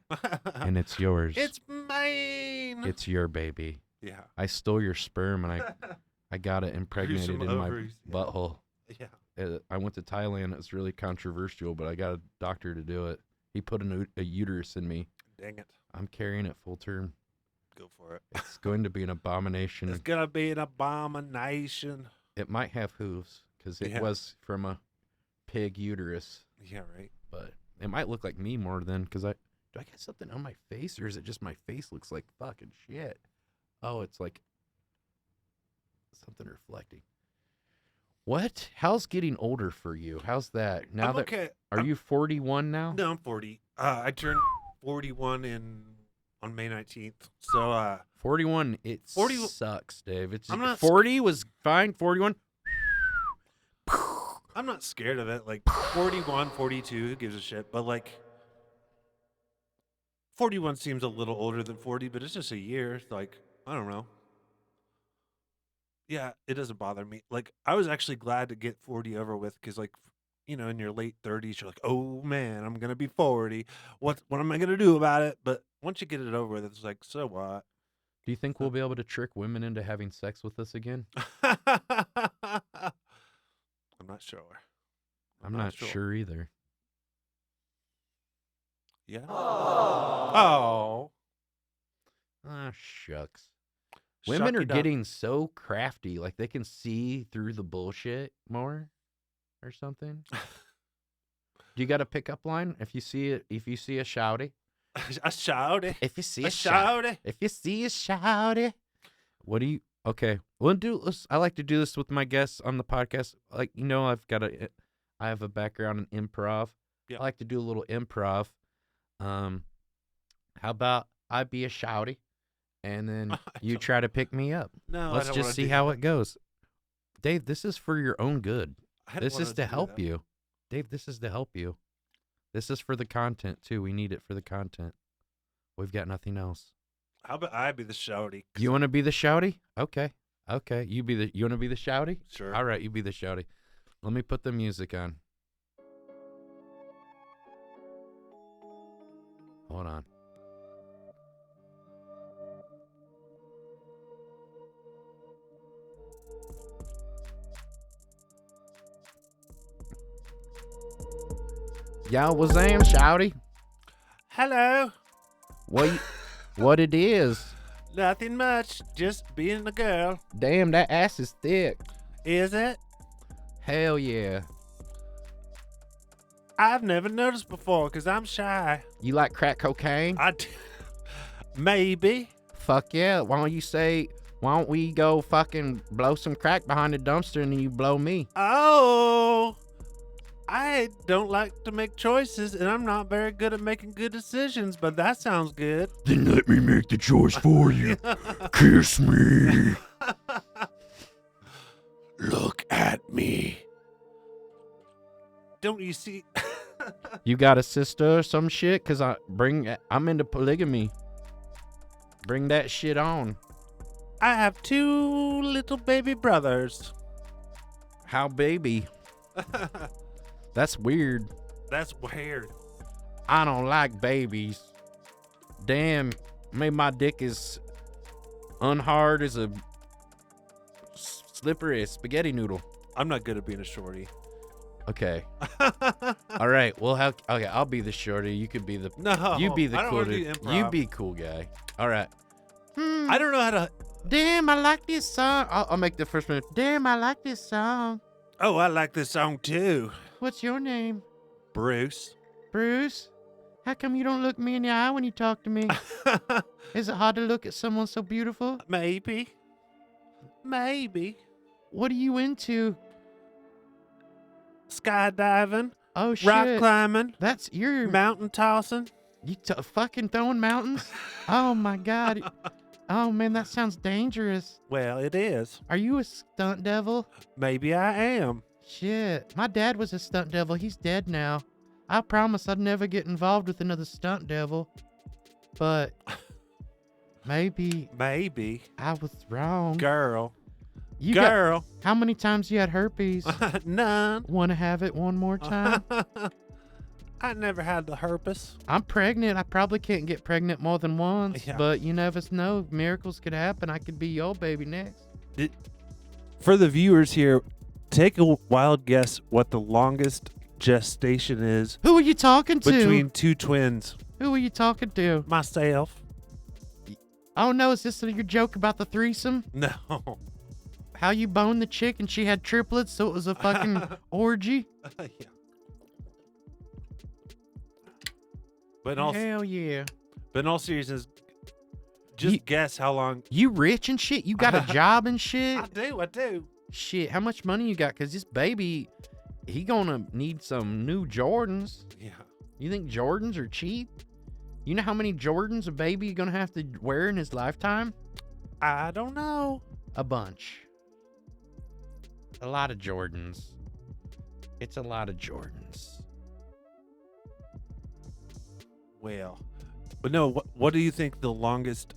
Speaker 1: and it's yours.
Speaker 2: it's mine.
Speaker 1: It's your baby.
Speaker 2: Yeah.
Speaker 1: I stole your sperm and I got it impregnated in
Speaker 2: ovaries,
Speaker 1: my butthole.
Speaker 2: Yeah.
Speaker 1: I went to Thailand. It was really controversial, but I got a doctor to do it. He put a uterus in me.
Speaker 2: Dang it.
Speaker 1: I'm carrying it full term.
Speaker 2: Go for it.
Speaker 1: It's going to be an abomination.
Speaker 2: It's gonna be an abomination.
Speaker 1: It might have hooves because it was from a pig uterus.
Speaker 2: Yeah, right.
Speaker 1: But it might look like me more than because do I get something on my face, or is it just my face looks like fucking shit? Oh, it's like something reflecting. What? How's getting older for you? How's that? Now
Speaker 2: okay.
Speaker 1: Are you 41 now?
Speaker 2: No, I'm 40. I turned 41 on May 19th. So
Speaker 1: 41.
Speaker 2: 40
Speaker 1: sucks, Dave. It's
Speaker 2: I'm not
Speaker 1: 40 was fine. 41.
Speaker 2: I'm not scared of it. Like 41, 42, who gives a shit? But like 41 seems a little older than 40, but it's just a year. Like, I don't know. Yeah, it doesn't bother me. Like, I was actually glad to get 40 over with because, like, you know, in your late 30s, you're like, oh man, I'm gonna be 40. What am I gonna do about it? But once you get it over with, it's like, so what?
Speaker 1: Do you think we'll be able to trick women into having sex with us again?
Speaker 2: I'm not sure.
Speaker 1: I'm not sure either.
Speaker 2: Yeah. Oh.
Speaker 1: Ah, shucks. Women are
Speaker 2: Shucky duck.
Speaker 1: getting so crafty, like they can see through the bullshit more, or something. Do you got a pickup line if you see it? If you see a shouty,
Speaker 2: a shouty.
Speaker 1: if you see
Speaker 2: A
Speaker 1: a shouty,
Speaker 2: shouty.
Speaker 1: if you see a shouty, what do you? Okay, we'll do this. I like to do this with my guests on the podcast. Like I have a background in improv.
Speaker 2: Yeah.
Speaker 1: I like to do a little improv. How about I be a shouty? And then you try to pick me up.
Speaker 2: No,
Speaker 1: let's just see how it goes. Dave, this is for your own good. This is to help you. Dave, this is to help you. This is for the content, too. We need it for the content. We've got nothing else.
Speaker 2: How about I be the shouty?
Speaker 1: You want to be the shouty? Okay. You want to be the shouty?
Speaker 2: Sure.
Speaker 1: All right, you be the shouty. Let me put the music on. Hold on. Y'all was saying, shouty?
Speaker 2: Hello.
Speaker 1: What it is?
Speaker 2: Nothing much. Just being a girl.
Speaker 1: Damn, that ass is thick.
Speaker 2: Is it?
Speaker 1: Hell yeah.
Speaker 2: I've never noticed before because I'm shy.
Speaker 1: You like crack cocaine?
Speaker 2: Maybe.
Speaker 1: Fuck yeah. Why don't we go fucking blow some crack behind the dumpster and then you blow me?
Speaker 2: Oh. I don't like to make choices, and I'm not very good at making good decisions, but that sounds good.
Speaker 1: Then let me make the choice for you. Kiss me.
Speaker 2: Look at me. Don't you see?
Speaker 1: You got a sister or some shit? Because I'm into polygamy. Bring that shit on.
Speaker 2: I have 2 little baby brothers.
Speaker 1: How baby? That's weird.
Speaker 2: That's weird.
Speaker 1: I don't like babies. Damn, maybe my dick is unhard as a slippery as spaghetti noodle.
Speaker 2: I'm not good at being a shorty.
Speaker 1: Okay. All right. Well, okay, I'll be the shorty. You could be the
Speaker 2: No.
Speaker 1: You be the
Speaker 2: I don't
Speaker 1: cool.
Speaker 2: wanna do improv.
Speaker 1: You be cool guy. All right.
Speaker 2: I don't know how to
Speaker 1: Damn, I like this song. I'll make the first one. Damn, I like this song.
Speaker 2: Oh, I like this song too.
Speaker 1: What's your name?
Speaker 2: Bruce.
Speaker 1: Bruce? How come you don't look me in the eye when you talk to me? Is it hard to look at someone so beautiful?
Speaker 2: Maybe.
Speaker 1: What are you into?
Speaker 2: Skydiving.
Speaker 1: Oh, shit.
Speaker 2: Rock climbing.
Speaker 1: That's your...
Speaker 2: Mountain tossing.
Speaker 1: You fucking throwing mountains? Oh, my God. Oh, man, that sounds dangerous.
Speaker 2: Well, it is.
Speaker 1: Are you a stunt devil?
Speaker 2: Maybe I am.
Speaker 1: Shit. My dad was a stunt devil. He's dead now. I promise I'd never get involved with another stunt devil. But maybe I was wrong.
Speaker 2: Girl.
Speaker 1: How many times you had herpes?
Speaker 2: None.
Speaker 1: Want to have it one more time?
Speaker 2: I never had the herpes.
Speaker 1: I'm pregnant. I probably can't get pregnant more than once.
Speaker 2: Yeah.
Speaker 1: But you never know. Miracles could happen. I could be your baby next.
Speaker 2: For the viewers here, take a wild guess what the longest gestation is
Speaker 1: Who are you talking to?
Speaker 2: between two twins.
Speaker 1: Who are you talking to?
Speaker 2: Myself.
Speaker 1: Oh, no. Is this your joke about the threesome?
Speaker 2: No.
Speaker 1: How you boned the chick and she had triplets, so it was a fucking orgy?
Speaker 2: Yeah. But in all,
Speaker 1: Hell yeah.
Speaker 2: seriousness, just guess how long.
Speaker 1: You rich and shit? You got a job and shit?
Speaker 2: I do.
Speaker 1: Shit, how much money you got? Because this baby, he gonna need some new Jordans.
Speaker 2: Yeah.
Speaker 1: You think Jordans are cheap? You know how many Jordans a baby gonna have to wear in his lifetime?
Speaker 2: I don't know.
Speaker 1: A bunch. A lot of Jordans. It's a lot of Jordans.
Speaker 2: Well, but no, what do you think the longest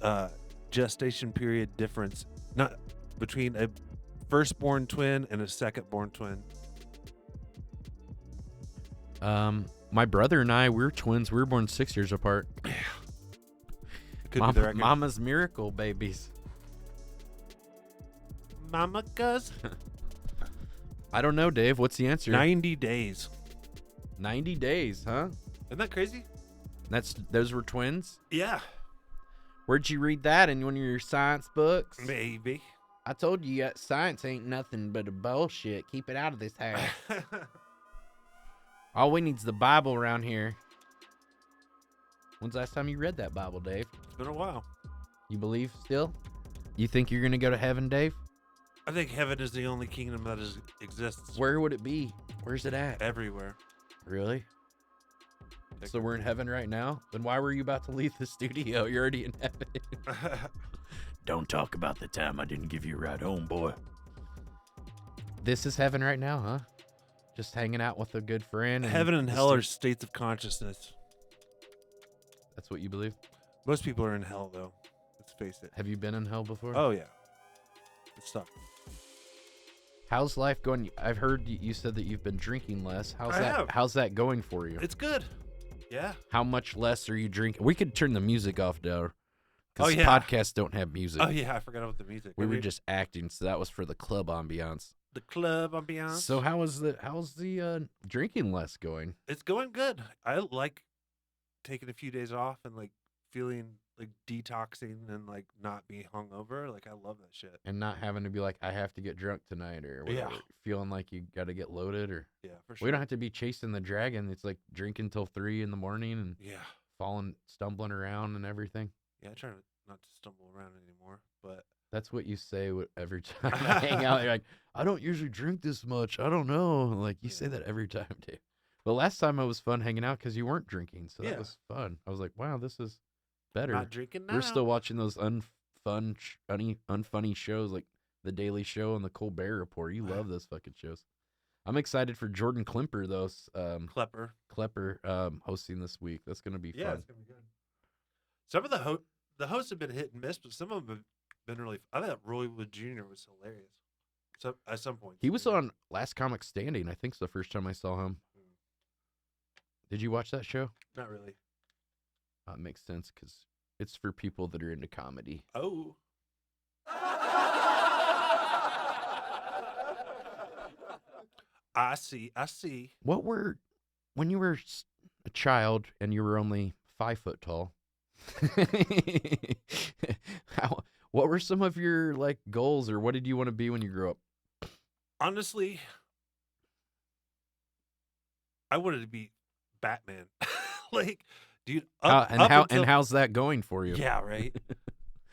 Speaker 2: gestation period difference, not between a firstborn twin and a second-born twin?
Speaker 1: My brother and I, we're twins. We were born 6 years apart.
Speaker 2: Could be the record.
Speaker 1: Mama's miracle babies.
Speaker 2: Mama goes
Speaker 1: I don't know, Dave. What's the answer?
Speaker 2: 90 days.
Speaker 1: 90 days, huh?
Speaker 2: Isn't that crazy?
Speaker 1: Those were twins?
Speaker 2: Yeah.
Speaker 1: Where'd you read that? In one of your science books?
Speaker 2: Maybe.
Speaker 1: I told you science ain't nothing but a bullshit. Keep it out of this house. All we need's the Bible around here. When's the last time you read that Bible, Dave?
Speaker 2: It's been a while.
Speaker 1: You believe still? You think you're going to go to heaven, Dave?
Speaker 2: I think heaven is the only kingdom that exists
Speaker 1: Where would it be? Where's it at?
Speaker 2: everywhere.
Speaker 1: Really? So we're in heaven right now? Then why were you about to leave the studio? You're already in heaven. Don't talk about the time I didn't give you a ride home, boy. This is heaven right now, huh? Just hanging out with a good friend.
Speaker 2: Heaven and hell are states of consciousness.
Speaker 1: That's what you believe?
Speaker 2: Most people are in hell, though. Let's face it.
Speaker 1: Have you been in hell before?
Speaker 2: Oh, yeah. It's tough.
Speaker 1: How's life going? I've heard you said that you've been drinking less.
Speaker 2: I have.
Speaker 1: How's that going for you?
Speaker 2: It's good. Yeah.
Speaker 1: How much less are you drinking? We could turn the music off, though. Because
Speaker 2: Oh, yeah.
Speaker 1: podcasts don't have music.
Speaker 2: Oh, yeah. I forgot about the music.
Speaker 1: We were just acting, so that was for the club ambiance.
Speaker 2: The club ambiance.
Speaker 1: So how's the drinking less going?
Speaker 2: It's going good. I like taking a few days off and like feeling like detoxing and like not being hungover. Like I love that shit.
Speaker 1: And not having to be like, I have to get drunk tonight or whatever.
Speaker 2: Yeah.
Speaker 1: Feeling like you got to get loaded or.
Speaker 2: Yeah, for sure.
Speaker 1: We don't have to be chasing the dragon. It's like drinking till 3 a.m. and
Speaker 2: Yeah.
Speaker 1: stumbling around and everything.
Speaker 2: Yeah, I try not to stumble around anymore, but
Speaker 1: That's what you say every time I hang out. You're like, I don't usually drink this much. I don't know. Like, you say that every time, Dave. But last time it was fun hanging out because you weren't drinking. So that
Speaker 2: Yeah.
Speaker 1: was fun. I was like, wow, this is better.
Speaker 2: not drinking now.
Speaker 1: We're still watching those unfunny shows like The Daily Show and The Colbert Report. You love those fucking shows. I'm excited for Jordan Klemper, though. Klepper hosting this week. That's going to be
Speaker 2: Yeah,
Speaker 1: fun.
Speaker 2: it's gonna be good. Some of the hosts have been hit and miss, but some of them have been really. I thought Roy Wood Jr. was hilarious. So at some point,
Speaker 1: He was on Last Comic Standing. I think it's the first time I saw him. Did you watch that show?
Speaker 2: Not really.
Speaker 1: It makes sense because it's for people that are into comedy.
Speaker 2: Oh. I see.
Speaker 1: When you were a child and you were only 5 foot tall, What were some of your like goals, or what did you want to be when you grew up?
Speaker 2: Honestly, I wanted to be Batman. Like, dude, up until
Speaker 1: How's that going for you?
Speaker 2: yeah, right.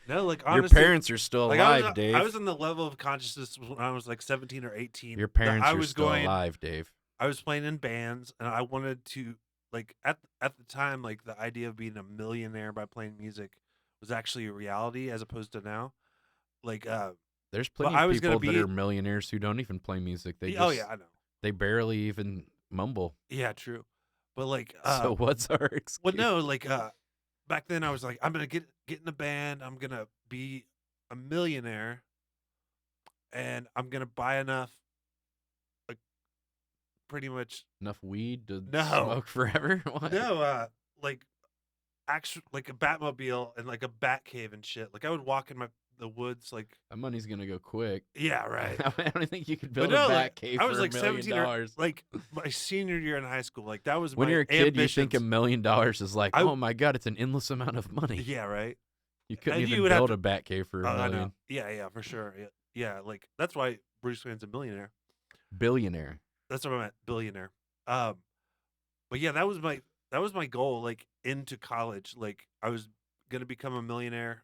Speaker 2: No, like
Speaker 1: Your
Speaker 2: honestly,
Speaker 1: parents are still
Speaker 2: like
Speaker 1: alive,
Speaker 2: I
Speaker 1: Dave.
Speaker 2: was in the level of consciousness when I was like 17 or 18
Speaker 1: Your
Speaker 2: that
Speaker 1: parents
Speaker 2: I
Speaker 1: are
Speaker 2: was
Speaker 1: still
Speaker 2: going.
Speaker 1: alive, Dave.
Speaker 2: I was playing in bands, and I wanted to like at the time, like the idea of being a millionaire by playing music was actually a reality as opposed to now. Like,
Speaker 1: There's
Speaker 2: but
Speaker 1: plenty
Speaker 2: I
Speaker 1: of
Speaker 2: was gonna
Speaker 1: people that
Speaker 2: be.
Speaker 1: are millionaires who don't even play music.
Speaker 2: Oh yeah, I know.
Speaker 1: They barely even mumble.
Speaker 2: Yeah, true. But like,
Speaker 1: So what's our
Speaker 2: well,
Speaker 1: excuse?
Speaker 2: no, like, back then I was like, I'm gonna get in a band. I'm gonna be a millionaire, and I'm gonna buy enough, like, pretty much.
Speaker 1: Enough weed to
Speaker 2: No,
Speaker 1: smoke forever? What?
Speaker 2: no, like actual like a Batmobile and like a Bat cave and shit. Like I would walk in the woods, like
Speaker 1: That money's gonna go quick.
Speaker 2: yeah, right.
Speaker 1: I don't think you could
Speaker 2: But
Speaker 1: build a
Speaker 2: no,
Speaker 1: bat
Speaker 2: like
Speaker 1: cave
Speaker 2: I
Speaker 1: for
Speaker 2: was
Speaker 1: $1
Speaker 2: like
Speaker 1: million.
Speaker 2: 17 or like my senior year in high school. Like that was
Speaker 1: When
Speaker 2: my
Speaker 1: you're a kid, you think
Speaker 2: ambitions.
Speaker 1: $1 million is like,
Speaker 2: I
Speaker 1: oh my god, it's an endless amount of money.
Speaker 2: yeah, right.
Speaker 1: You couldn't
Speaker 2: And you
Speaker 1: even
Speaker 2: would have
Speaker 1: build
Speaker 2: to.
Speaker 1: a bat cave for $1
Speaker 2: I know.
Speaker 1: million.
Speaker 2: Yeah, for sure. Yeah, like that's why Bruce Wayne's a millionaire.
Speaker 1: Billionaire.
Speaker 2: That's what I meant, billionaire. Um, but yeah, that was my goal. Like into college, like I was gonna become a millionaire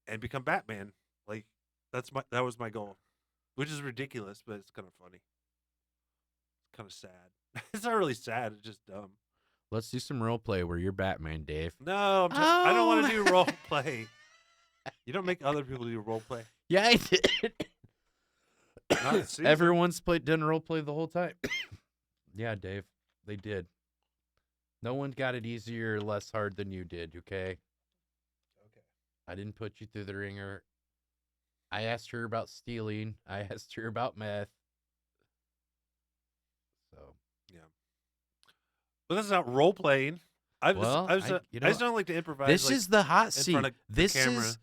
Speaker 2: and become Batman. Like that was my goal, which is ridiculous, but it's kind of funny. It's kind of sad. It's not really sad. It's just dumb.
Speaker 1: Let's do some role play where you're Batman, Dave.
Speaker 2: No, I don't want to do
Speaker 1: Oh.
Speaker 2: role play. You don't make other people do role play.
Speaker 1: Yeah, I did.
Speaker 2: Not Susan.
Speaker 1: Everyone's done role play the whole time. Yeah, Dave, they did. No one got it easier or less hard than you did, okay?
Speaker 2: Okay.
Speaker 1: I didn't put you through the ringer. I asked her about stealing. I asked her about meth. So,
Speaker 2: Yeah. But that's not role playing. I just don't like to improvise.
Speaker 1: this
Speaker 2: like,
Speaker 1: is the hot
Speaker 2: in
Speaker 1: seat.
Speaker 2: front of the
Speaker 1: This
Speaker 2: camera.
Speaker 1: is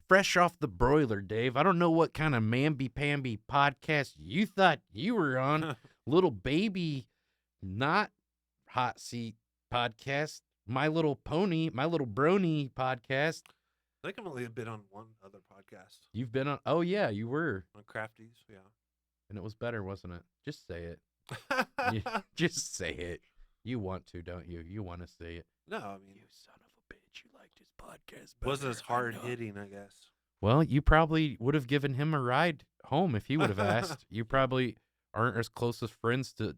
Speaker 1: fresh off the broiler, Dave. I don't know what kind of mamby-pamby podcast you thought you were on. Little baby, not hot seat podcast. My Little Pony, My Little Brony podcast.
Speaker 2: I think I've only been on one other podcast.
Speaker 1: You've been on. Oh yeah, you were,
Speaker 2: On Crafties, yeah.
Speaker 1: and it was better, wasn't it? Just say it. Just say it. You want to, don't you? You want to say it.
Speaker 2: No, I mean,
Speaker 1: You son of a bitch! You liked his podcast better.
Speaker 2: wasn't as hard hitting, I guess.
Speaker 1: Well, you probably would have given him a ride home if he would have asked. You probably aren't as close as friends to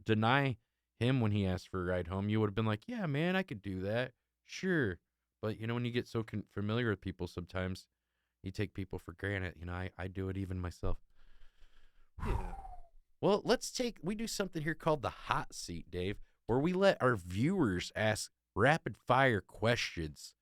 Speaker 1: deny him when he asked for a ride home. You would have been like, yeah, man, I could do that. Sure. But, when you get so familiar with people, sometimes you take people for granted. I do it even myself.
Speaker 2: Yeah.
Speaker 1: Well, we do something here called the hot seat, Dave, where we let our viewers ask rapid fire questions.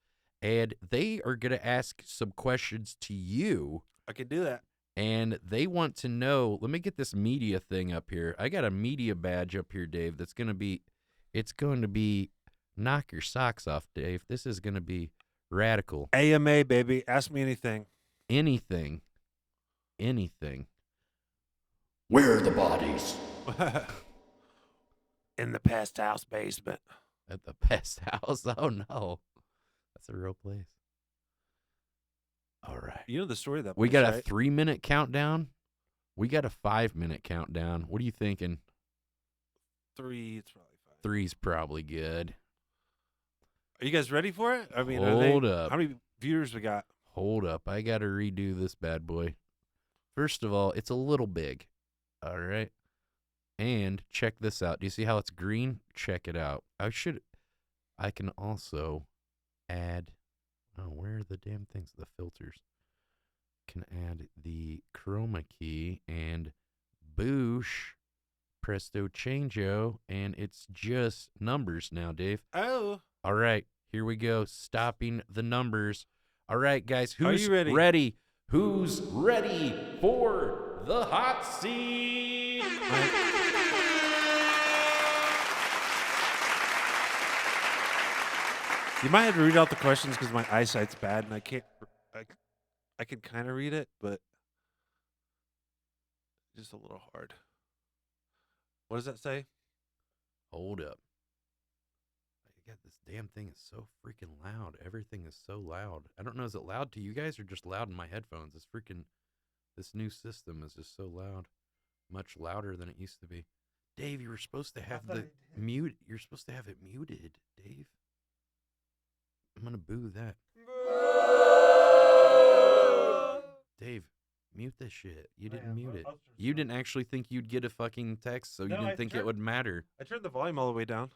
Speaker 1: And they are going to ask some questions to you.
Speaker 2: I can do that.
Speaker 1: And they want to know, let me get this media thing up here. I got a media badge up here, Dave, it's going to be knock your socks off, Dave. This is going to be radical.
Speaker 2: AMA, baby. Ask me anything.
Speaker 1: Anything. Where are the bodies?
Speaker 2: In the pest house basement.
Speaker 1: At the pest house? Oh, no. That's a real place. All right.
Speaker 2: You know the story of that
Speaker 1: We
Speaker 2: place,
Speaker 1: got a
Speaker 2: right?
Speaker 1: 3-minute countdown. We got a 5-minute countdown. What are you thinking?
Speaker 2: 3, it's probably 5.
Speaker 1: 3's probably good.
Speaker 2: Are you guys ready for it? I mean,
Speaker 1: Hold up.
Speaker 2: How many viewers we got?
Speaker 1: Hold up. I got to redo this bad boy. First of all, it's a little big. All right. And check this out. Do you see how it's green? Check it out. I can also add, where are the damn things? The filters. Can add the chroma key and boosh, presto changeo, and it's just numbers now, Dave.
Speaker 2: Oh.
Speaker 1: All right, here we go. Stopping the numbers. All right, guys, who's
Speaker 2: you ready?
Speaker 1: ready? Who's ready for the hot seat?
Speaker 2: You might have to read out the questions because my eyesight's bad and I can't. I can kind of read it, but just a little hard. What does that say?
Speaker 1: Hold up. God, this damn thing is so freaking loud. Everything is so loud. I don't know, is it loud to you guys or just loud in my headphones? This new system is just so loud. Much louder than it used to be. Dave, you were supposed to have the mute. You're supposed to have it muted, Dave. I'm going to boo that. Dave, mute this shit. You didn't mute it. You didn't actually think you'd get a fucking text, so you didn't think it would matter.
Speaker 2: I turned the volume all the way down.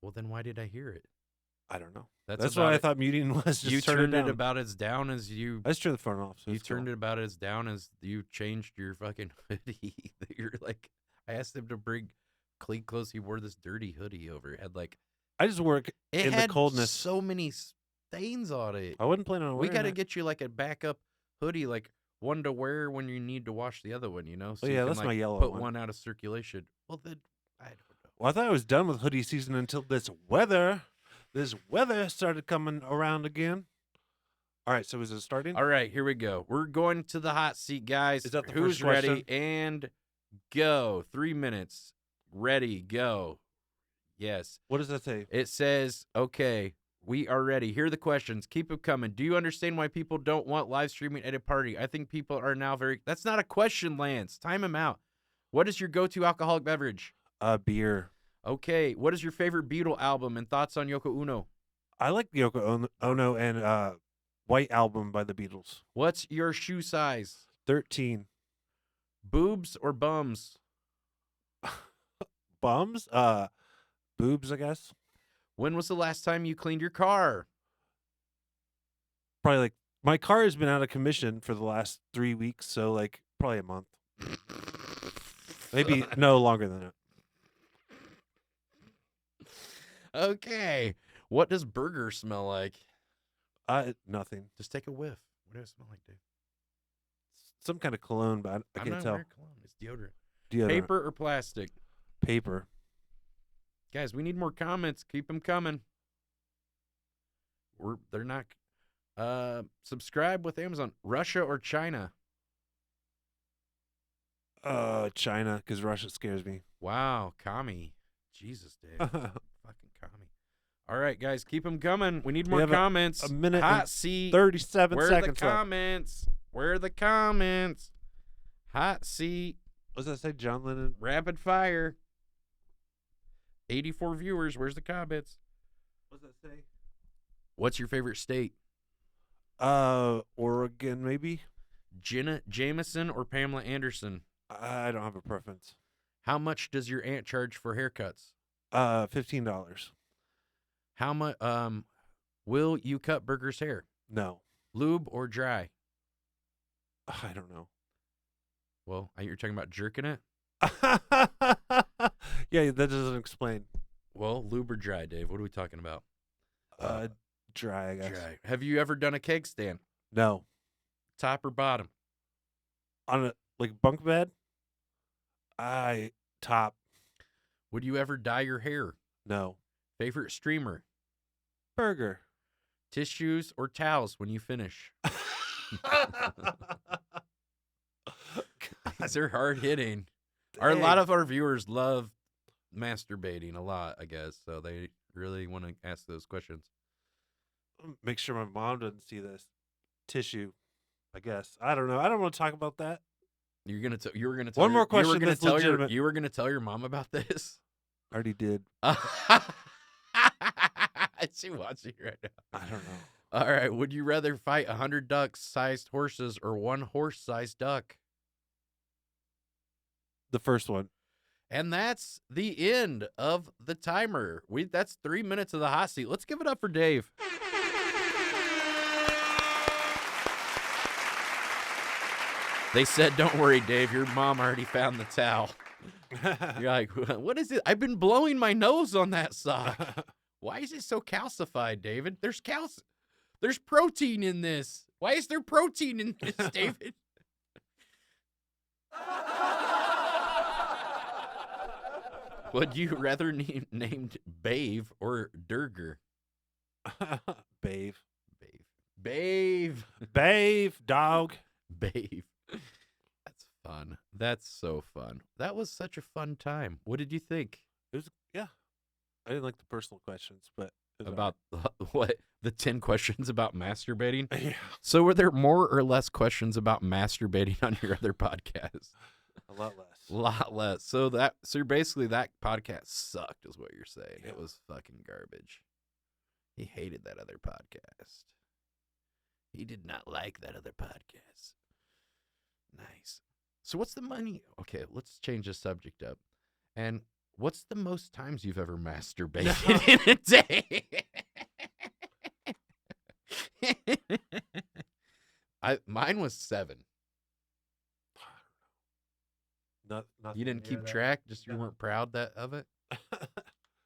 Speaker 1: Well, then why did I hear it?
Speaker 2: I don't know.
Speaker 1: That's
Speaker 2: why I thought muting was just
Speaker 1: you
Speaker 2: turn
Speaker 1: turned
Speaker 2: it down.
Speaker 1: it about as down as you.
Speaker 2: I just turned the phone off. So
Speaker 1: you turned it about as down as you changed your fucking hoodie. You're like, I asked him to bring clean clothes. He wore this dirty hoodie over. It had like.
Speaker 2: I just work in the coldness.
Speaker 1: So many stains on it.
Speaker 2: I wasn't planning on wearing
Speaker 1: We got to get you like a backup hoodie, like one to wear when you need to wash the other one, you know? So
Speaker 2: yeah,
Speaker 1: you can,
Speaker 2: that's
Speaker 1: like,
Speaker 2: my yellow
Speaker 1: put
Speaker 2: one.
Speaker 1: one out of circulation. Well, then, I don't know.
Speaker 2: Well, I thought I was done with hoodie season until this weather started coming around again. All right, so is it starting?
Speaker 1: All right, here we go. We're going to the hot seat, guys.
Speaker 2: Is that the
Speaker 1: Who's
Speaker 2: first question?
Speaker 1: ready? And go. 3 minutes. Ready, go. Yes.
Speaker 2: What does that say?
Speaker 1: It says, okay, we are ready. Here are the questions. Keep them coming. Do you understand why people don't want live streaming at a party? I think people are now very... That's not a question, Lance. Time him out. What is your go-to alcoholic beverage?
Speaker 2: Beer.
Speaker 1: Okay. What is your favorite Beatle album and thoughts on Yoko Ono?
Speaker 2: I like the Yoko Ono and White Album by the Beatles.
Speaker 1: What's your shoe size?
Speaker 2: 13.
Speaker 1: Boobs or bums?
Speaker 2: Bums? Boobs, I guess.
Speaker 1: When was the last time you cleaned your car?
Speaker 2: Probably like my car has been out of commission for the last 3 weeks, so like probably a month. Maybe no longer than that.
Speaker 1: Okay. What does burger smell like?
Speaker 2: Nothing.
Speaker 1: Just take a whiff. What does it smell like, Dave?
Speaker 2: Some kind of cologne, but I can't tell.
Speaker 1: Cologne. It's deodorant.
Speaker 2: Deodorant.
Speaker 1: Paper or plastic?
Speaker 2: Paper.
Speaker 1: Guys, we need more comments. Keep them coming. They're not. Subscribe with Amazon. Russia or China?
Speaker 2: China, because Russia scares me.
Speaker 1: Wow, commie. Jesus, Dave. Fucking commie. All right, guys, keep them coming. We need more comments.
Speaker 2: A minute
Speaker 1: Hot
Speaker 2: and
Speaker 1: seat.
Speaker 2: 37
Speaker 1: Where are
Speaker 2: seconds
Speaker 1: the comments? Where are the comments? Hot seat.
Speaker 2: What does that say, John Lennon?
Speaker 1: Rapid fire. 84 viewers. Where's the comments?
Speaker 2: What does that say?
Speaker 1: What's your favorite state?
Speaker 2: Oregon, maybe.
Speaker 1: Jenna Jameson or Pamela Anderson?
Speaker 2: I don't have a preference.
Speaker 1: How much does your aunt charge for haircuts?
Speaker 2: $15.
Speaker 1: How much? Will you cut Burger's hair?
Speaker 2: No.
Speaker 1: Lube or dry?
Speaker 2: I don't know.
Speaker 1: Well, you're talking about jerking it?
Speaker 2: Yeah, that doesn't explain.
Speaker 1: Well, lube or dry, Dave? What are we talking about?
Speaker 2: Dry, I guess.
Speaker 1: Dry. Have you ever done a keg stand?
Speaker 2: No.
Speaker 1: Top or bottom?
Speaker 2: On a bunk bed? Top.
Speaker 1: Would you ever dye your hair?
Speaker 2: No.
Speaker 1: Favorite streamer?
Speaker 2: Burger.
Speaker 1: Tissues or towels when you finish? These are hard hitting. A lot of our viewers love masturbating a lot, I guess, so they really want to ask those questions.
Speaker 2: Make sure my mom doesn't see this. Tissue, I guess. I don't know. I don't want to talk about that.
Speaker 1: You were gonna tell
Speaker 2: one more question.
Speaker 1: You were gonna tell your mom about this.
Speaker 2: I already did.
Speaker 1: She watching right now.
Speaker 2: I don't know.
Speaker 1: All right. Would you rather fight 100 duck-sized horses or one horse-sized duck?
Speaker 2: The first one.
Speaker 1: And that's the end of the timer. That's 3 minutes of the hot seat. Let's give it up for Dave. They said, don't worry, Dave. Your mom already found the towel. You're like, what is it? I've been blowing my nose on that sock. Why is it so calcified, David? There's protein in this. Why is there protein in this, David? Would you rather named Bave or Durger?
Speaker 2: Bave.
Speaker 1: Bave,
Speaker 2: dog.
Speaker 1: Bave. That's fun. That's so fun. That was such a fun time. What did you think?
Speaker 2: It was, yeah. didn't like the personal questions, but it was
Speaker 1: About what? The 10 questions about masturbating?
Speaker 2: all right. Yeah,
Speaker 1: So were there more or less questions about masturbating on your other podcast?
Speaker 2: a lot less.
Speaker 1: A lot less. So you're basically that podcast sucked is what you're saying.
Speaker 2: Yeah.
Speaker 1: It was fucking garbage. He hated that other podcast. He did not like that other podcast. Nice. So what's the money? Okay, let's change the subject up. And what's the most times you've ever masturbated in a day? Mine was 7.
Speaker 2: Nothing
Speaker 1: You didn't
Speaker 2: near
Speaker 1: keep
Speaker 2: that.
Speaker 1: track, just you
Speaker 2: No.
Speaker 1: weren't proud of it.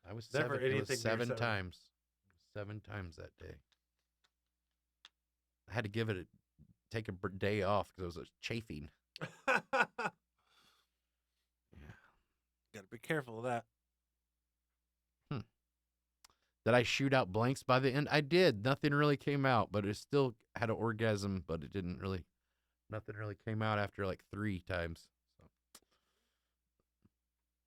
Speaker 1: I was
Speaker 2: Never
Speaker 1: 7. It was
Speaker 2: anything near
Speaker 1: 7
Speaker 2: 7.
Speaker 1: times. 7 times that day. I had to take a day off because I was chafing. Yeah.
Speaker 2: Gotta be careful of that.
Speaker 1: Did I shoot out blanks by the end? I did. Nothing really came out, but it still had an orgasm, but it didn't really. Nothing really came out after like 3 times.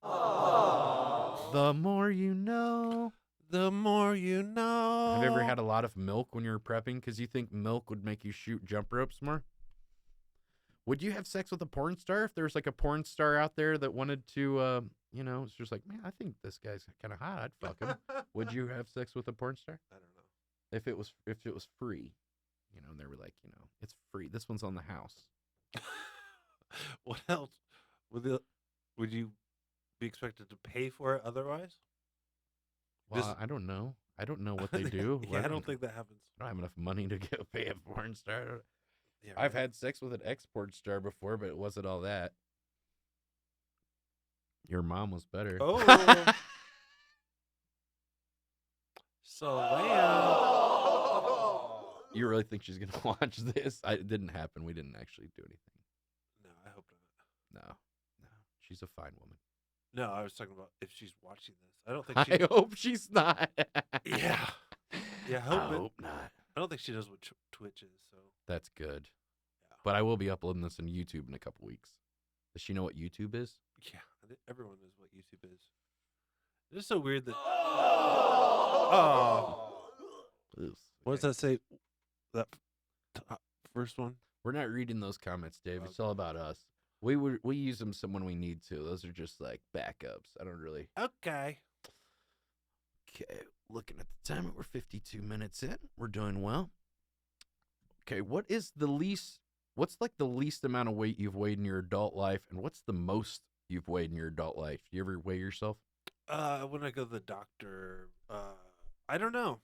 Speaker 1: So. The more you know.
Speaker 2: The more you know.
Speaker 1: Have you ever had a lot of milk when you were prepping? Because you think milk would make you shoot jump ropes more? Would you have sex with a porn star if there was like a porn star out there that wanted to, it's just like, man, I think this guy's kind of hot. I'd fuck him. Would you have sex with a porn star?
Speaker 2: I don't know.
Speaker 1: If it was free, and they were like, it's free. This one's on the house.
Speaker 2: What else? Would you be expected to pay for it otherwise?
Speaker 1: Well, I don't know. I don't know what they do.
Speaker 2: Yeah, I don't think that happens.
Speaker 1: I don't have enough money to go pay a porn star.
Speaker 2: Yeah,
Speaker 1: I've had sex with an export star before, but it wasn't all that. Your mom was better.
Speaker 2: Oh. So,
Speaker 1: You really think she's going to watch this? It didn't happen. We didn't actually do anything.
Speaker 2: No, I hope not.
Speaker 1: No. She's a fine woman.
Speaker 2: No, I was talking about if she's watching this. I don't think
Speaker 1: I hope she's not.
Speaker 2: Yeah. Yeah,
Speaker 1: I hope not.
Speaker 2: I don't think she knows what Twitch is, so.
Speaker 1: That's good.
Speaker 2: Yeah.
Speaker 1: But I will be uploading this on YouTube in a couple weeks. Does she know what YouTube is?
Speaker 2: Yeah, everyone knows what YouTube is. It's just so weird that. Oh. What does that say? That first one?
Speaker 1: We're not reading those comments, Dave. It's
Speaker 2: Okay.
Speaker 1: all about us. We use them when we need to. Those are just like backups. I don't really.
Speaker 2: Okay.
Speaker 1: Okay, looking at the time, we're 52 minutes in. We're doing well. Okay, what's like the least amount of weight you've weighed in your adult life, and what's the most you've weighed in your adult life? Do you ever weigh yourself?
Speaker 2: When I go to the doctor, I don't know.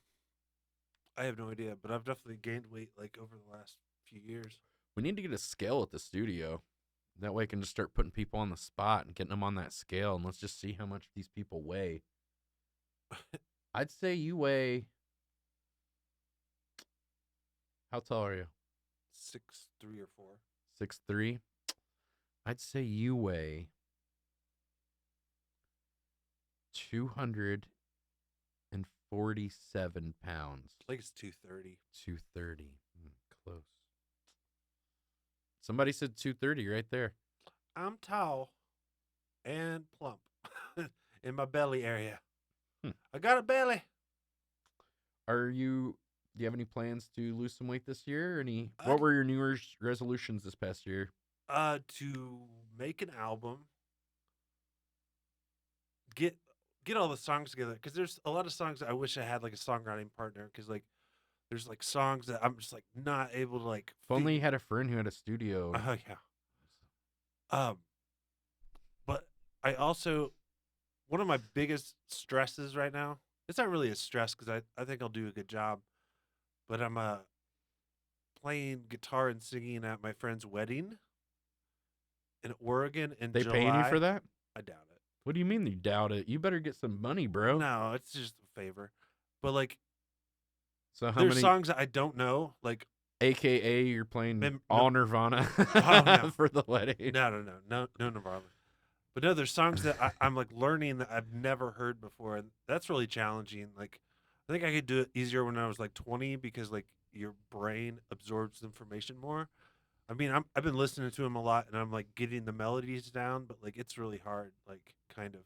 Speaker 2: I have no idea, but I've definitely gained weight like over the last few years.
Speaker 1: We need to get a scale at the studio. That way I can just start putting people on the spot and getting them on that scale, and let's just see how much these people weigh. I'd say you weigh... How tall are you?
Speaker 2: 6'3" or 4.
Speaker 1: 6'3"? I'd say you weigh 247 pounds.
Speaker 2: I think it's 230.
Speaker 1: 230. Close. Somebody said 230 right there.
Speaker 2: I'm tall and plump in my belly area. I got a belly.
Speaker 1: Do you have any plans to lose some weight this year? What were your New Year's resolutions this past year?
Speaker 2: To make an album, get all the songs together, because there's a lot of songs that I wish I had like a songwriting partner, because like there's like songs that I'm just like not able to like.
Speaker 1: If only you had a friend who had a studio.
Speaker 2: Oh yeah. But I also, one of my biggest stresses right now, it's not really a stress because I think I'll do a good job, but I'm playing guitar and singing at my friend's wedding in Oregon in
Speaker 1: They
Speaker 2: July.
Speaker 1: paying you for that?
Speaker 2: I doubt it.
Speaker 1: What do you mean you doubt it? You better get some money, bro.
Speaker 2: No, it's just a favor. But like,
Speaker 1: So how
Speaker 2: there's
Speaker 1: many?
Speaker 2: songs that I don't know. Like,
Speaker 1: AKA you're playing
Speaker 2: no.
Speaker 1: all Nirvana
Speaker 2: no.
Speaker 1: for the wedding.
Speaker 2: no Nirvana. But no, there's songs that I'm like learning that I've never heard before, and that's really challenging. Like, I think I could do it easier when I was like 20 because like your brain absorbs information more. I mean, I've been listening to him a lot, and I'm like getting the melodies down, but like it's really hard. Like, kind of.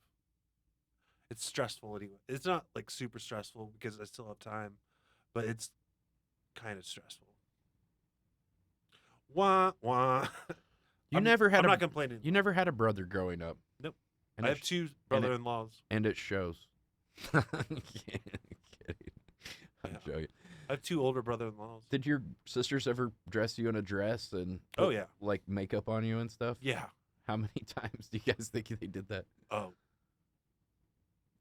Speaker 2: It's stressful anyway. It's not like super stressful because I still have time, but it's kind of stressful. Wah wah.
Speaker 1: You never had
Speaker 2: I'm
Speaker 1: a
Speaker 2: not complaining.
Speaker 1: you never had a brother growing up.
Speaker 2: Nope.
Speaker 1: And
Speaker 2: I
Speaker 1: it
Speaker 2: have two
Speaker 1: and it
Speaker 2: brother-in-laws.
Speaker 1: and it shows. I'm kidding. I'm
Speaker 2: Yeah.
Speaker 1: joking.
Speaker 2: I have two older brother-in-laws.
Speaker 1: Did your sisters ever dress you in a dress and
Speaker 2: Oh
Speaker 1: put,
Speaker 2: yeah.
Speaker 1: like makeup on you and stuff?
Speaker 2: Yeah.
Speaker 1: How many times do you guys think they did that?
Speaker 2: Oh.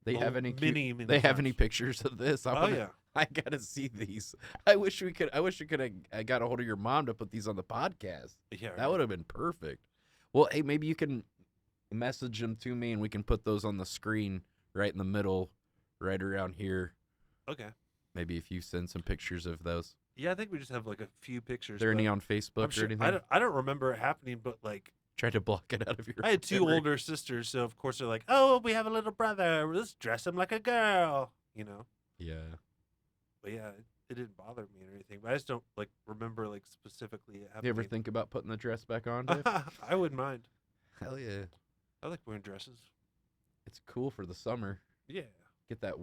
Speaker 1: They
Speaker 2: Oh,
Speaker 1: have any
Speaker 2: many
Speaker 1: they have any
Speaker 2: times.
Speaker 1: pictures of this?
Speaker 2: Oh yeah.
Speaker 1: I gotta see these. I wish we could have got a hold of your mom to put these on the podcast.
Speaker 2: Yeah.
Speaker 1: That would have been perfect. Well, hey, maybe you can message them to me and we can put those on the screen right in the middle, right around here.
Speaker 2: Okay.
Speaker 1: Maybe if you send some pictures of those.
Speaker 2: Yeah, I think we just have like a few pictures.
Speaker 1: Is there
Speaker 2: but
Speaker 1: any on Facebook
Speaker 2: I'm sure,
Speaker 1: or anything?
Speaker 2: I don't remember it happening, but like
Speaker 1: Try to block it out of your
Speaker 2: I had two
Speaker 1: memory.
Speaker 2: older sisters, so of course they're like, "Oh, we have a little brother. Let's dress him like a girl," you know.
Speaker 1: Yeah.
Speaker 2: But yeah, it didn't bother me or anything. But I just don't like remember like specifically it happening.
Speaker 1: You ever think about putting the dress back on, Dave?
Speaker 2: I wouldn't mind.
Speaker 1: Hell yeah.
Speaker 2: I like wearing dresses.
Speaker 1: It's cool for the summer.
Speaker 2: Yeah.
Speaker 1: Get that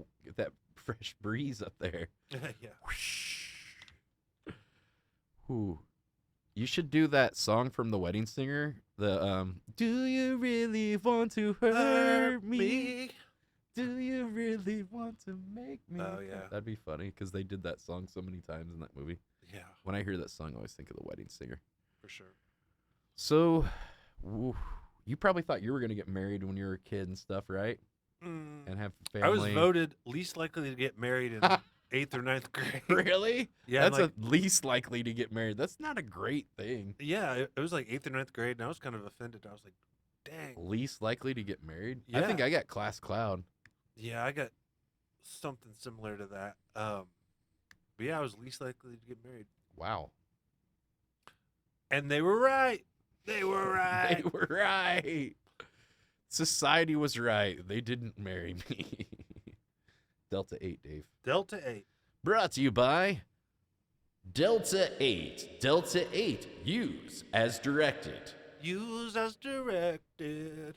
Speaker 1: fresh breeze up there.
Speaker 2: Yeah.
Speaker 1: Ooh. You should do that song from The Wedding Singer. The Do you really want to hurt me? Do you really want to make me?
Speaker 2: Oh, yeah.
Speaker 1: That'd be funny because they did that song so many times in that movie.
Speaker 2: Yeah,
Speaker 1: When I hear that song, I always think of The Wedding Singer.
Speaker 2: for sure.
Speaker 1: So, you probably thought you were going to get married when you were a kid and stuff, right? And have a family.
Speaker 2: I was voted least likely to get married in 8th or 9th grade.
Speaker 1: Really?
Speaker 2: Yeah,
Speaker 1: That's at least likely to get married. That's not a great thing.
Speaker 2: Yeah, it was like 8th or 9th grade, and I was kind of offended. I was like, dang.
Speaker 1: Least likely to get married? I
Speaker 2: Yeah.
Speaker 1: think I got class clown.
Speaker 2: Yeah, I got something similar to that. But yeah, I was least likely to get married.
Speaker 1: Wow.
Speaker 2: And they were right. They were right.
Speaker 1: They were right. Society was right. They didn't marry me. Delta 8, Dave.
Speaker 2: Delta 8.
Speaker 1: Brought to you by Delta 8. Delta 8. Use as directed.
Speaker 2: Use as directed.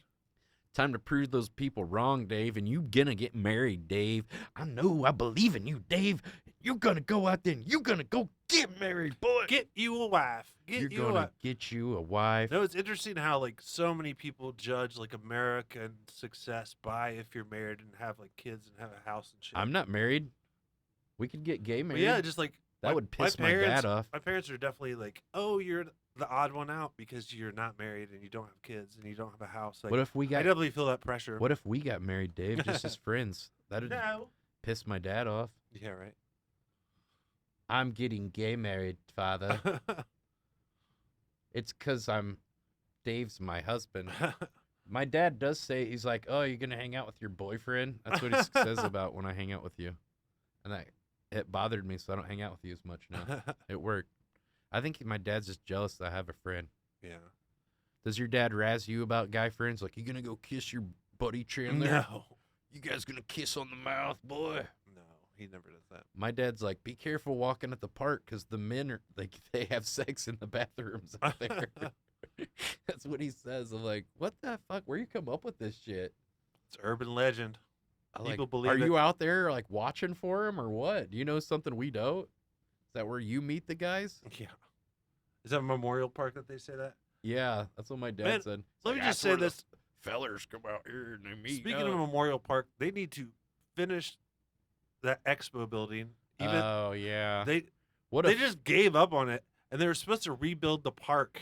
Speaker 1: Time to prove those people wrong, Dave, and you gonna get married, Dave. I know, I believe in you, Dave. You're gonna go out there and you're gonna go get married, boy.
Speaker 2: Get you a wife.
Speaker 1: You're gonna get you a wife.
Speaker 2: No, it's interesting how like so many people judge like American success by if you're married and have like kids and have a house and shit.
Speaker 1: I'm not married. We could get gay
Speaker 2: But
Speaker 1: married.
Speaker 2: yeah, just like
Speaker 1: that would piss my
Speaker 2: parents,
Speaker 1: dad off.
Speaker 2: My parents are definitely like, "Oh, you're the odd one out because you're not married and you don't have kids and you don't have a house." Like,
Speaker 1: What if we
Speaker 2: I
Speaker 1: got
Speaker 2: definitely feel that pressure.
Speaker 1: What if we got married, Dave, just as friends? That'd
Speaker 2: No.
Speaker 1: piss my dad off.
Speaker 2: Yeah, right.
Speaker 1: I'm getting gay married, father. It's because Dave's my husband. My dad does say, he's like, "Oh, you're going to hang out with your boyfriend?" That's what he says about when I hang out with you. And it bothered me, so I don't hang out with you as much now. It worked. I think my dad's just jealous that I have a friend.
Speaker 2: Yeah.
Speaker 1: Does your dad razz you about guy friends? Like, you going to go kiss your buddy Chandler?
Speaker 2: No.
Speaker 1: You guys going to kiss on the mouth, boy?
Speaker 2: No, he never does that.
Speaker 1: My dad's like, be careful walking at the park because the men are like they have sex in the bathrooms out there. That's what he says. I'm like, what the fuck? Where you come up with this shit?
Speaker 2: It's urban legend. People believe
Speaker 1: are
Speaker 2: it.
Speaker 1: you out there like watching for him or what? Do you know something we don't? Is that where you meet the guys?
Speaker 2: Yeah. Is that a memorial park that they say that?
Speaker 1: Yeah, that's what my dad
Speaker 2: Man,
Speaker 1: said.
Speaker 2: Let me
Speaker 1: "That's
Speaker 2: just say
Speaker 1: where the
Speaker 2: this.
Speaker 1: fellers come out here and they meet.
Speaker 2: Speaking
Speaker 1: up."
Speaker 2: of Memorial Park, they need to finish that expo building.
Speaker 1: Oh yeah.
Speaker 2: They
Speaker 1: What
Speaker 2: they
Speaker 1: if
Speaker 2: just gave up on it, and they were supposed to rebuild the park.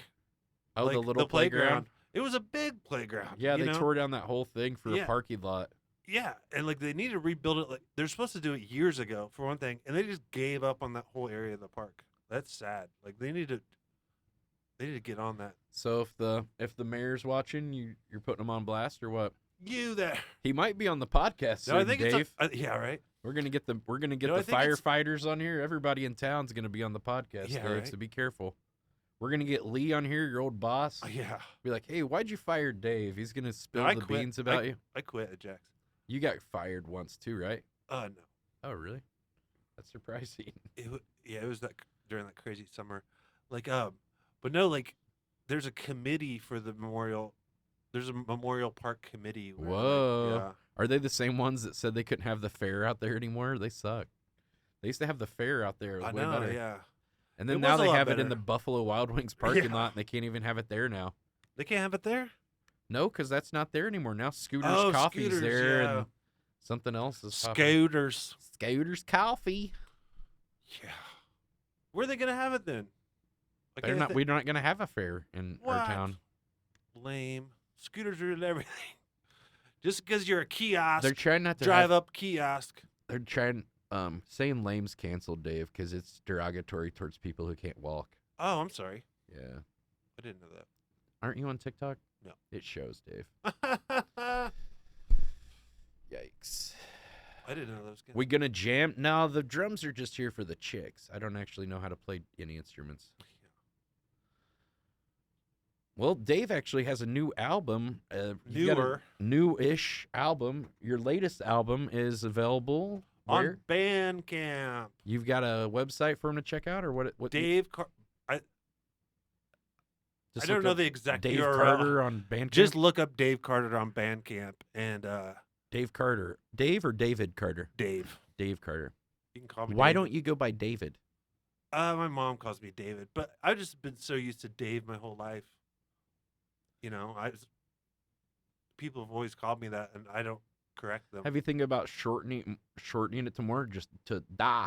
Speaker 1: the little playground?
Speaker 2: It was a big playground.
Speaker 1: Yeah,
Speaker 2: you
Speaker 1: they
Speaker 2: know?
Speaker 1: tore down that whole thing for
Speaker 2: Yeah.
Speaker 1: a parking lot.
Speaker 2: Yeah, and like they need to rebuild it. Like they're supposed to do it years ago for one thing, and they just gave up on that whole area of the park. That's sad. Like they need to get on that.
Speaker 1: So if the mayor's watching, you're putting him on blast or what?
Speaker 2: You there?
Speaker 1: He might be on the podcast soon,
Speaker 2: No, I think
Speaker 1: Dave.
Speaker 2: yeah, right.
Speaker 1: We're gonna get the
Speaker 2: I think
Speaker 1: firefighters on here. Everybody in town's gonna be on the podcast,
Speaker 2: Yeah,
Speaker 1: Dave.
Speaker 2: right.
Speaker 1: So be careful. We're gonna get Lee on here, your old boss.
Speaker 2: Yeah,
Speaker 1: Be like, hey, why'd you fire Dave? He's gonna spill
Speaker 2: I
Speaker 1: the
Speaker 2: quit.
Speaker 1: beans about you.
Speaker 2: I quit at Jackson.
Speaker 1: You got fired once too, right?
Speaker 2: No.
Speaker 1: Oh, really? That's surprising.
Speaker 2: It was that during that crazy summer, like but no, like there's a committee for the memorial There's a Memorial Park committee. Where,
Speaker 1: Whoa.
Speaker 2: yeah.
Speaker 1: Are they the same ones that said they couldn't have the fair out there anymore? They suck. They used to have the fair out there. It was
Speaker 2: I
Speaker 1: way
Speaker 2: know.
Speaker 1: better.
Speaker 2: Yeah.
Speaker 1: And then
Speaker 2: It
Speaker 1: now
Speaker 2: was a
Speaker 1: they
Speaker 2: lot
Speaker 1: have it in
Speaker 2: better.
Speaker 1: the Buffalo Wild Wings parking
Speaker 2: Yeah.
Speaker 1: lot, and they can't even have it there now.
Speaker 2: They can't have it there.
Speaker 1: No, because that's not there anymore. Now Scooter's
Speaker 2: Oh,
Speaker 1: Coffee's
Speaker 2: Scooters,
Speaker 1: there,
Speaker 2: yeah.
Speaker 1: and something else is popping.
Speaker 2: Scooters.
Speaker 1: Scooter's Coffee.
Speaker 2: Yeah. Where are they gonna have it then? Like,
Speaker 1: They're not. We're not going to have a fair in our
Speaker 2: What?
Speaker 1: town.
Speaker 2: Lame. Scooters are in everything. Just because you're a kiosk,
Speaker 1: They're trying not to
Speaker 2: drive
Speaker 1: have,
Speaker 2: up kiosk.
Speaker 1: They're trying. Saying lame's canceled, Dave, because it's derogatory towards people who can't walk.
Speaker 2: Oh, I'm sorry.
Speaker 1: Yeah.
Speaker 2: I didn't know
Speaker 1: Aren't you on TikTok?
Speaker 2: No.
Speaker 1: It shows, Dave.
Speaker 2: that.
Speaker 1: Yikes.
Speaker 2: I didn't know those guys.
Speaker 1: We gonna jam? No, the drums are just here for the chicks. I don't actually know how to play any instruments. Well, Dave actually has a new album. You've got a
Speaker 2: Newer.
Speaker 1: new-ish album. Your latest album is available where?
Speaker 2: On Bandcamp.
Speaker 1: You've got a website for him to check out, or what?
Speaker 2: Dave I
Speaker 1: just
Speaker 2: don't
Speaker 1: look
Speaker 2: know
Speaker 1: up
Speaker 2: the exact
Speaker 1: Dave
Speaker 2: URL.
Speaker 1: Carter on Bandcamp.
Speaker 2: Just look up Dave Carter on Bandcamp and
Speaker 1: Dave Carter. Dave or David Carter?
Speaker 2: Dave.
Speaker 1: Dave Carter.
Speaker 2: You can call me
Speaker 1: Why
Speaker 2: David.
Speaker 1: don't you go by David?
Speaker 2: My mom calls me David, but I've just been so used to Dave my whole life. You know, people have always called me that, and I don't correct them.
Speaker 1: Have you think about shortening it to more, just to Da?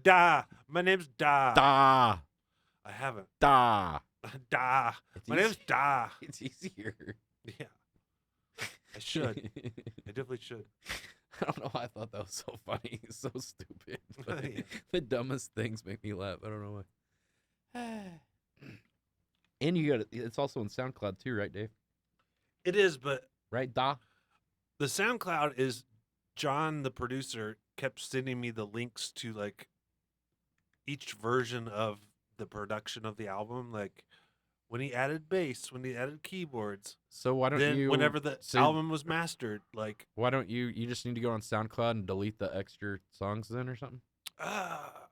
Speaker 2: Da. My name's Da.
Speaker 1: Da.
Speaker 2: I haven't.
Speaker 1: Da.
Speaker 2: Da.
Speaker 1: It's
Speaker 2: My name's
Speaker 1: easy-
Speaker 2: Da.
Speaker 1: It's easier.
Speaker 2: Yeah. I should. I definitely should.
Speaker 1: I don't know why I thought that was so funny. It's so stupid. But
Speaker 2: Yeah.
Speaker 1: the dumbest things make me laugh. I don't know why. And it's also on SoundCloud too, right, Dave?
Speaker 2: It is, but
Speaker 1: Right, Da?
Speaker 2: the SoundCloud is John, the producer, kept sending me the links to like each version of the production of the album. Like when he added bass, when he added keyboards,
Speaker 1: So why don't
Speaker 2: then
Speaker 1: you
Speaker 2: whenever the
Speaker 1: so
Speaker 2: album was mastered, like
Speaker 1: why don't you just need to go on SoundCloud and delete the extra songs then or something?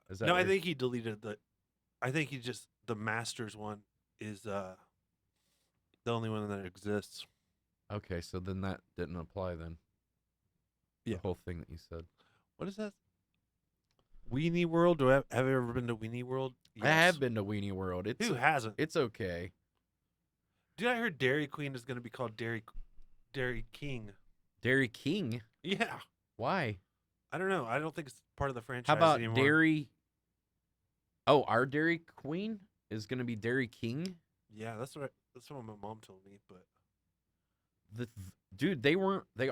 Speaker 1: Is that
Speaker 2: no, I
Speaker 1: weird?
Speaker 2: think he deleted the masters one is the only one that exists.
Speaker 1: Okay, so then that didn't apply then.
Speaker 2: Yeah.
Speaker 1: The whole thing that you said.
Speaker 2: What is that? Weenie World? Have you ever been to Weenie World?
Speaker 1: I have been to Weenie World.
Speaker 2: Who hasn't?
Speaker 1: It's okay.
Speaker 2: Dude, I heard Dairy Queen is going to be called Dairy King.
Speaker 1: Dairy King?
Speaker 2: Yeah.
Speaker 1: Why?
Speaker 2: I don't know. I don't think it's part of the franchise
Speaker 1: How about
Speaker 2: anymore.
Speaker 1: Dairy? Oh, our Dairy Queen is going to be Dairy King?
Speaker 2: Yeah, that's what my mom told me, but
Speaker 1: Dude, it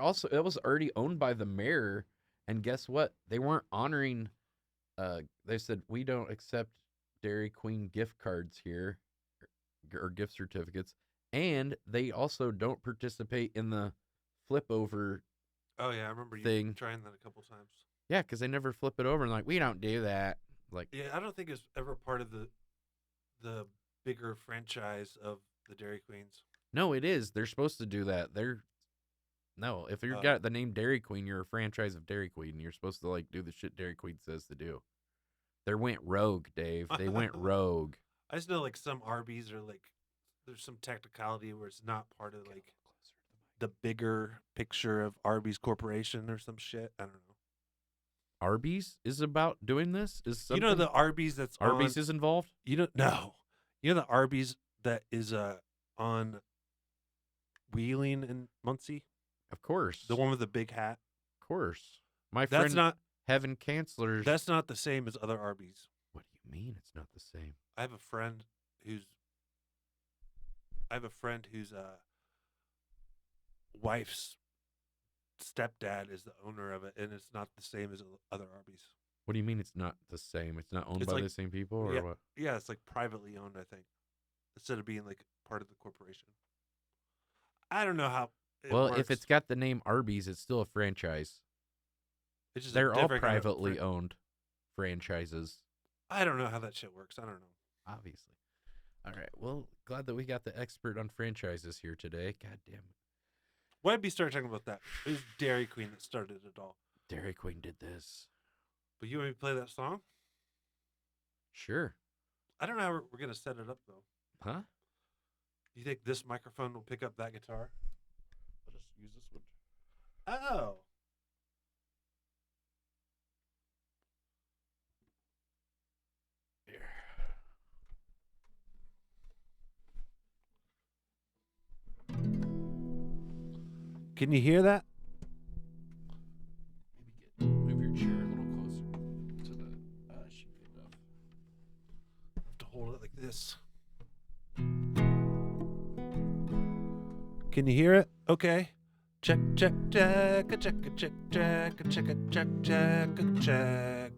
Speaker 1: was already owned by the mayor, and guess what? They weren't honoring, they said, we don't accept Dairy Queen gift cards here, or gift certificates, and they also don't participate in the flip over.
Speaker 2: oh yeah, I remember you
Speaker 1: Thing.
Speaker 2: trying that a couple times.
Speaker 1: Yeah, because they never flip it over, and like, we don't do that. Like,
Speaker 2: Yeah, I don't think it's ever part of the bigger franchise of the Dairy Queens.
Speaker 1: no, it is. They're supposed to do that. No, if you've got the name Dairy Queen, you're a franchise of Dairy Queen. You're supposed to like do the shit Dairy Queen says to do. They went rogue, Dave. They went rogue.
Speaker 2: I just know like some Arby's are like there's some technicality where it's not part of like the bigger picture of Arby's Corporation or some shit. I don't know.
Speaker 1: Arby's is about doing this? Is
Speaker 2: You
Speaker 1: something,
Speaker 2: know the Arby's that's
Speaker 1: Arby's
Speaker 2: on,
Speaker 1: is involved?
Speaker 2: you know no. You know the Arby's that is on Wheeling in Muncie?
Speaker 1: Of course.
Speaker 2: The one with the big hat?
Speaker 1: Of course. My
Speaker 2: That's
Speaker 1: friend
Speaker 2: not
Speaker 1: Heaven Cancelers.
Speaker 2: that's not the same as other Arby's.
Speaker 1: What do you mean it's not the same?
Speaker 2: I have a friend whose wife's stepdad is the owner of it, and it's not the same as other Arby's.
Speaker 1: What do you mean it's not the same? It's not owned
Speaker 2: It's
Speaker 1: by
Speaker 2: like-
Speaker 1: the same people or
Speaker 2: yeah,
Speaker 1: what?
Speaker 2: yeah, it's like privately owned, I think, instead of being like part of the corporation. I don't know how.
Speaker 1: Well, if
Speaker 2: works.
Speaker 1: it's got the name Arby's, it's still a franchise.
Speaker 2: It's just a
Speaker 1: They're all
Speaker 2: different kind of
Speaker 1: privately owned franchises,
Speaker 2: I don't know how that shit works. I don't know.
Speaker 1: obviously. All right. Well, glad that we got the expert on franchises here today. God damn it.
Speaker 2: Why did we start talking about that? It was Dairy Queen that started it all.
Speaker 1: Dairy Queen did this.
Speaker 2: But you want me to play that song?
Speaker 1: Sure.
Speaker 2: I don't know how we're gonna set it up though.
Speaker 1: Huh?
Speaker 2: Do you think this microphone will pick up that guitar?
Speaker 1: I'll just use this one.
Speaker 2: Oh.
Speaker 1: Here.
Speaker 2: Can you hear that?
Speaker 1: Maybe move your chair a little closer to the. Should be enough.
Speaker 2: I have to hold it like this. Can you hear it? Okay. Check, check, check, a check, a check, check, a check, a check, check, a check.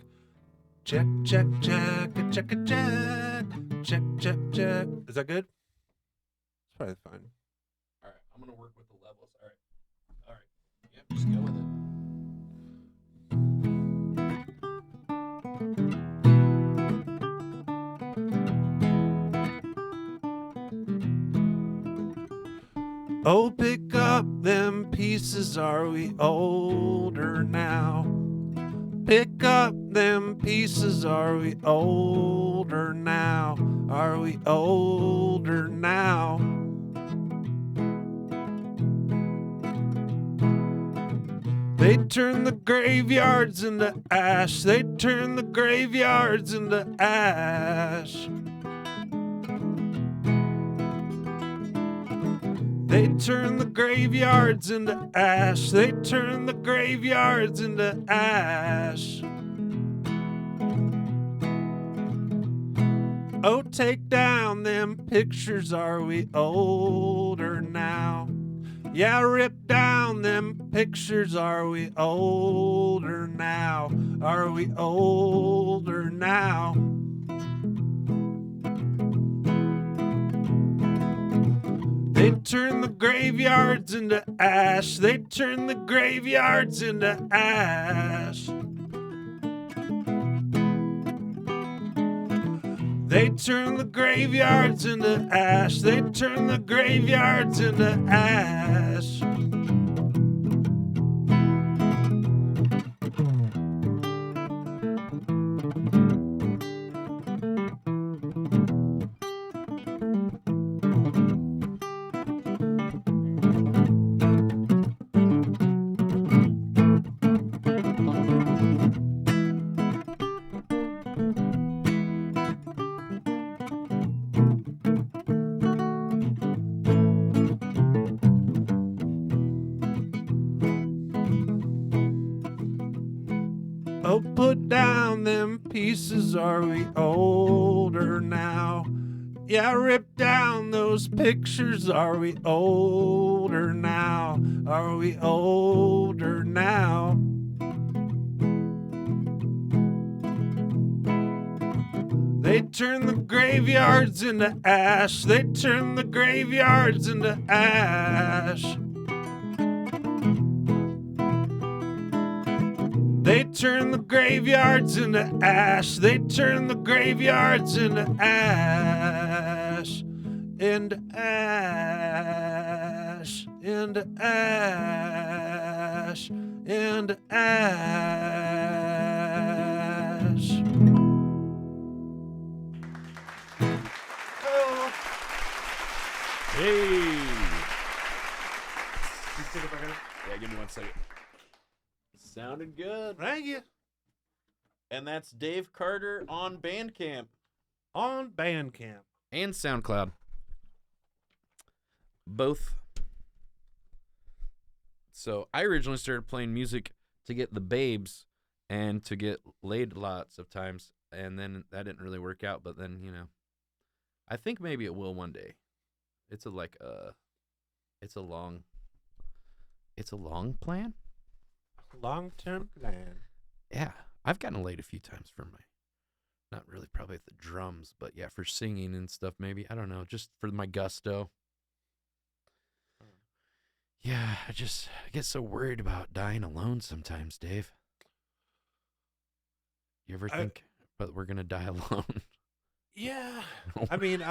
Speaker 2: Check, check, check, a check, a check. Check, check, check. Is that good? It's probably fine.
Speaker 1: All right, I'm gonna work with the levels. All right. Yep, just go with it.
Speaker 2: Oh, pick up them pieces, are we older now? Pick up them pieces, are we older now? Are we older now? They turn the graveyards into ash. They turn the graveyards into ash. They turn the graveyards into ash. They turn the graveyards into ash. Oh, take down them pictures, are we older now? Yeah, rip down them pictures, are we older now? Are we older now? They turn the graveyards into ash. They turn the graveyards into ash. They turn the graveyards into ash. They turn the graveyards into ash. Oh, put down them pieces, are we older now? Yeah, rip down those pictures, are we older now? Are we older now? They turn the graveyards into ash. They turn the graveyards into ash. They turn the graveyards into ash. They turn the graveyards into ash. Into ash. Into ash. Into ash. Oh.
Speaker 1: Hey.
Speaker 2: You think if I got it?
Speaker 1: Yeah, give me 1 second. Sounded good.
Speaker 2: Thank you.
Speaker 1: And that's Dave Carter on Bandcamp
Speaker 2: On Bandcamp.
Speaker 1: and SoundCloud. Both. So I originally started playing music to get the babes and to get laid lots of times, and then that didn't really work out. But then, I think maybe it will one day. It's a long plan.
Speaker 2: Long-term plan.
Speaker 1: Yeah, I've gotten laid a few times for not really probably at the drums, but yeah, for singing and stuff maybe. I don't know, just for my gusto. Yeah, I get so worried about dying alone sometimes, Dave. You ever think, but we're going to die alone?
Speaker 2: Yeah. I mean,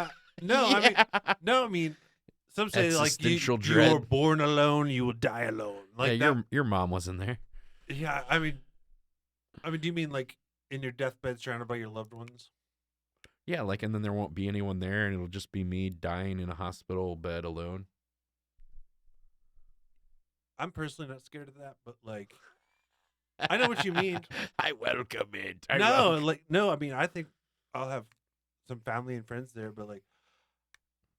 Speaker 2: some say like
Speaker 1: Existential
Speaker 2: you
Speaker 1: dread.
Speaker 2: were born alone, you will die alone. Like
Speaker 1: yeah, your mom wasn't there.
Speaker 2: Yeah, I mean, do you mean like in your deathbed surrounded by your loved ones?
Speaker 1: Yeah, like, and then there won't be anyone there, and it'll just be me dying in a hospital bed alone.
Speaker 2: I'm personally not scared of that, but like, I know what you mean.
Speaker 1: I welcome it.
Speaker 2: No. I mean, I think I'll have some family and friends there, but like,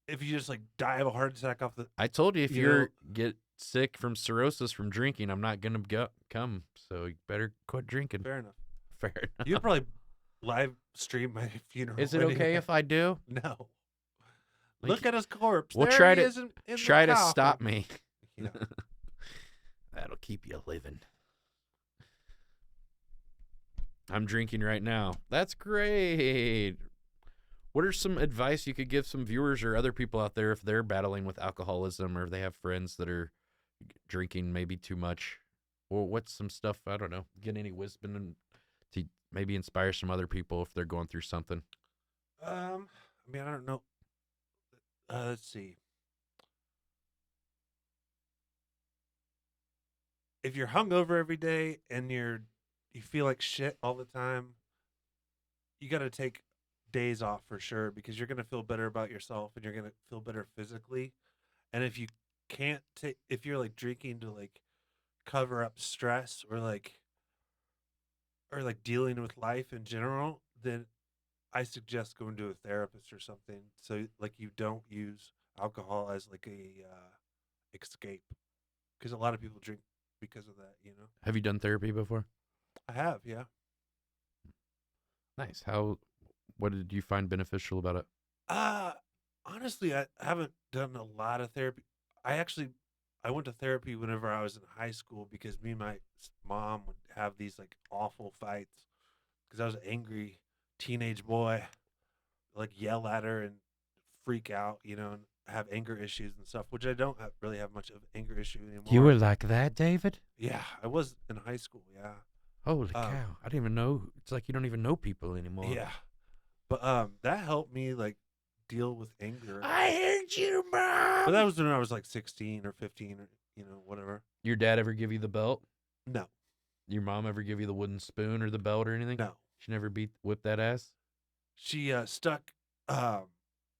Speaker 2: if you just like die of a heart attack off the,
Speaker 1: I told you if
Speaker 2: you
Speaker 1: you
Speaker 2: know,
Speaker 1: get sick from cirrhosis from drinking, I'm not gonna come. So you better quit drinking.
Speaker 2: fair enough.
Speaker 1: Fair enough.
Speaker 2: You'll probably live stream my funeral.
Speaker 1: Is it okay if I do?
Speaker 2: No.
Speaker 1: Like,
Speaker 2: Look at his corpse.
Speaker 1: We'll
Speaker 2: There
Speaker 1: try
Speaker 2: he
Speaker 1: to
Speaker 2: is in the
Speaker 1: try to
Speaker 2: coffin.
Speaker 1: stop me.
Speaker 2: Yeah.
Speaker 1: That'll keep you living. I'm drinking right now. That's great. What are some advice you could give some viewers or other people out there if they're battling with alcoholism or if they have friends that are drinking maybe too much? Or what's some stuff, I don't know, get any wisdom and to maybe inspire some other people if they're going through something?
Speaker 2: I mean, I don't know. Let's see. If you're hungover every day and you feel like shit all the time, you got to take days off for sure because you're going to feel better about yourself and you're going to feel better physically. And if you can't take, if you're like drinking to like cover up stress or like dealing with life in general, then I suggest going to a therapist or something. So like you don't use alcohol as like a escape because a lot of people drink because of that, you know.
Speaker 1: Have you done therapy before?
Speaker 2: I have, yeah.
Speaker 1: Nice. What did you find beneficial about it?
Speaker 2: Honestly, I haven't done a lot of therapy. I went to therapy whenever I was in high school because me and my mom would have these like awful fights because I was an angry teenage boy, like yell at her and freak out, you know, and have anger issues and stuff, which I don't really have much of anger issue anymore.
Speaker 1: You were like that, David?
Speaker 2: Yeah, I was in high school. Yeah.
Speaker 1: Holy cow. I didn't even know. It's like you don't even know people anymore.
Speaker 2: Yeah. But that helped me like deal with anger.
Speaker 1: I hate you, Mom.
Speaker 2: But that was when I was like 16 or 15 or, you know, whatever.
Speaker 1: Your dad ever give you the belt?
Speaker 2: No.
Speaker 1: Your mom ever give you the wooden spoon or the belt or anything?
Speaker 2: No.
Speaker 1: She never whipped that ass?
Speaker 2: She stuck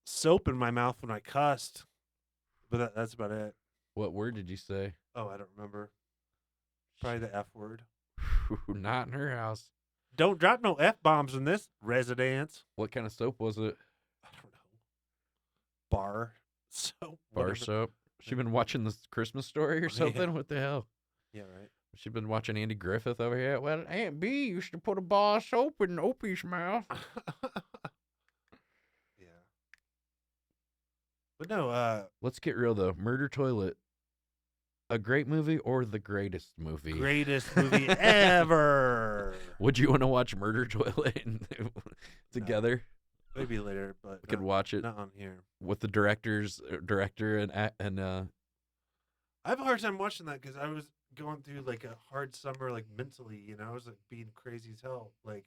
Speaker 2: soap in my mouth when I cussed. But that's about it.
Speaker 1: What word did you say?
Speaker 2: Oh, I don't remember. Probably the F word.
Speaker 1: Not in her house.
Speaker 2: Don't drop no F-bombs in this residence.
Speaker 1: What kind of soap was it?
Speaker 2: I don't know. Bar soap.
Speaker 1: Bar
Speaker 2: whatever.
Speaker 1: soap? She been watching the Christmas Story or something?
Speaker 2: Yeah.
Speaker 1: What the hell?
Speaker 2: Yeah, right.
Speaker 1: She been watching Andy Griffith over here. Well, Aunt B used to put a bar of soap in Opie's mouth.
Speaker 2: Yeah. But no,
Speaker 1: Let's get real though. Murder Toilet. A great movie or the greatest movie?
Speaker 2: greatest movie ever.
Speaker 1: Would you want to watch Murder Toilet together?
Speaker 2: Maybe later, but
Speaker 1: We could watch it
Speaker 2: not on here.
Speaker 1: with the director and
Speaker 2: I have a hard time watching that because I was going through like a hard summer, like mentally, you know, I was like being crazy as hell. Like,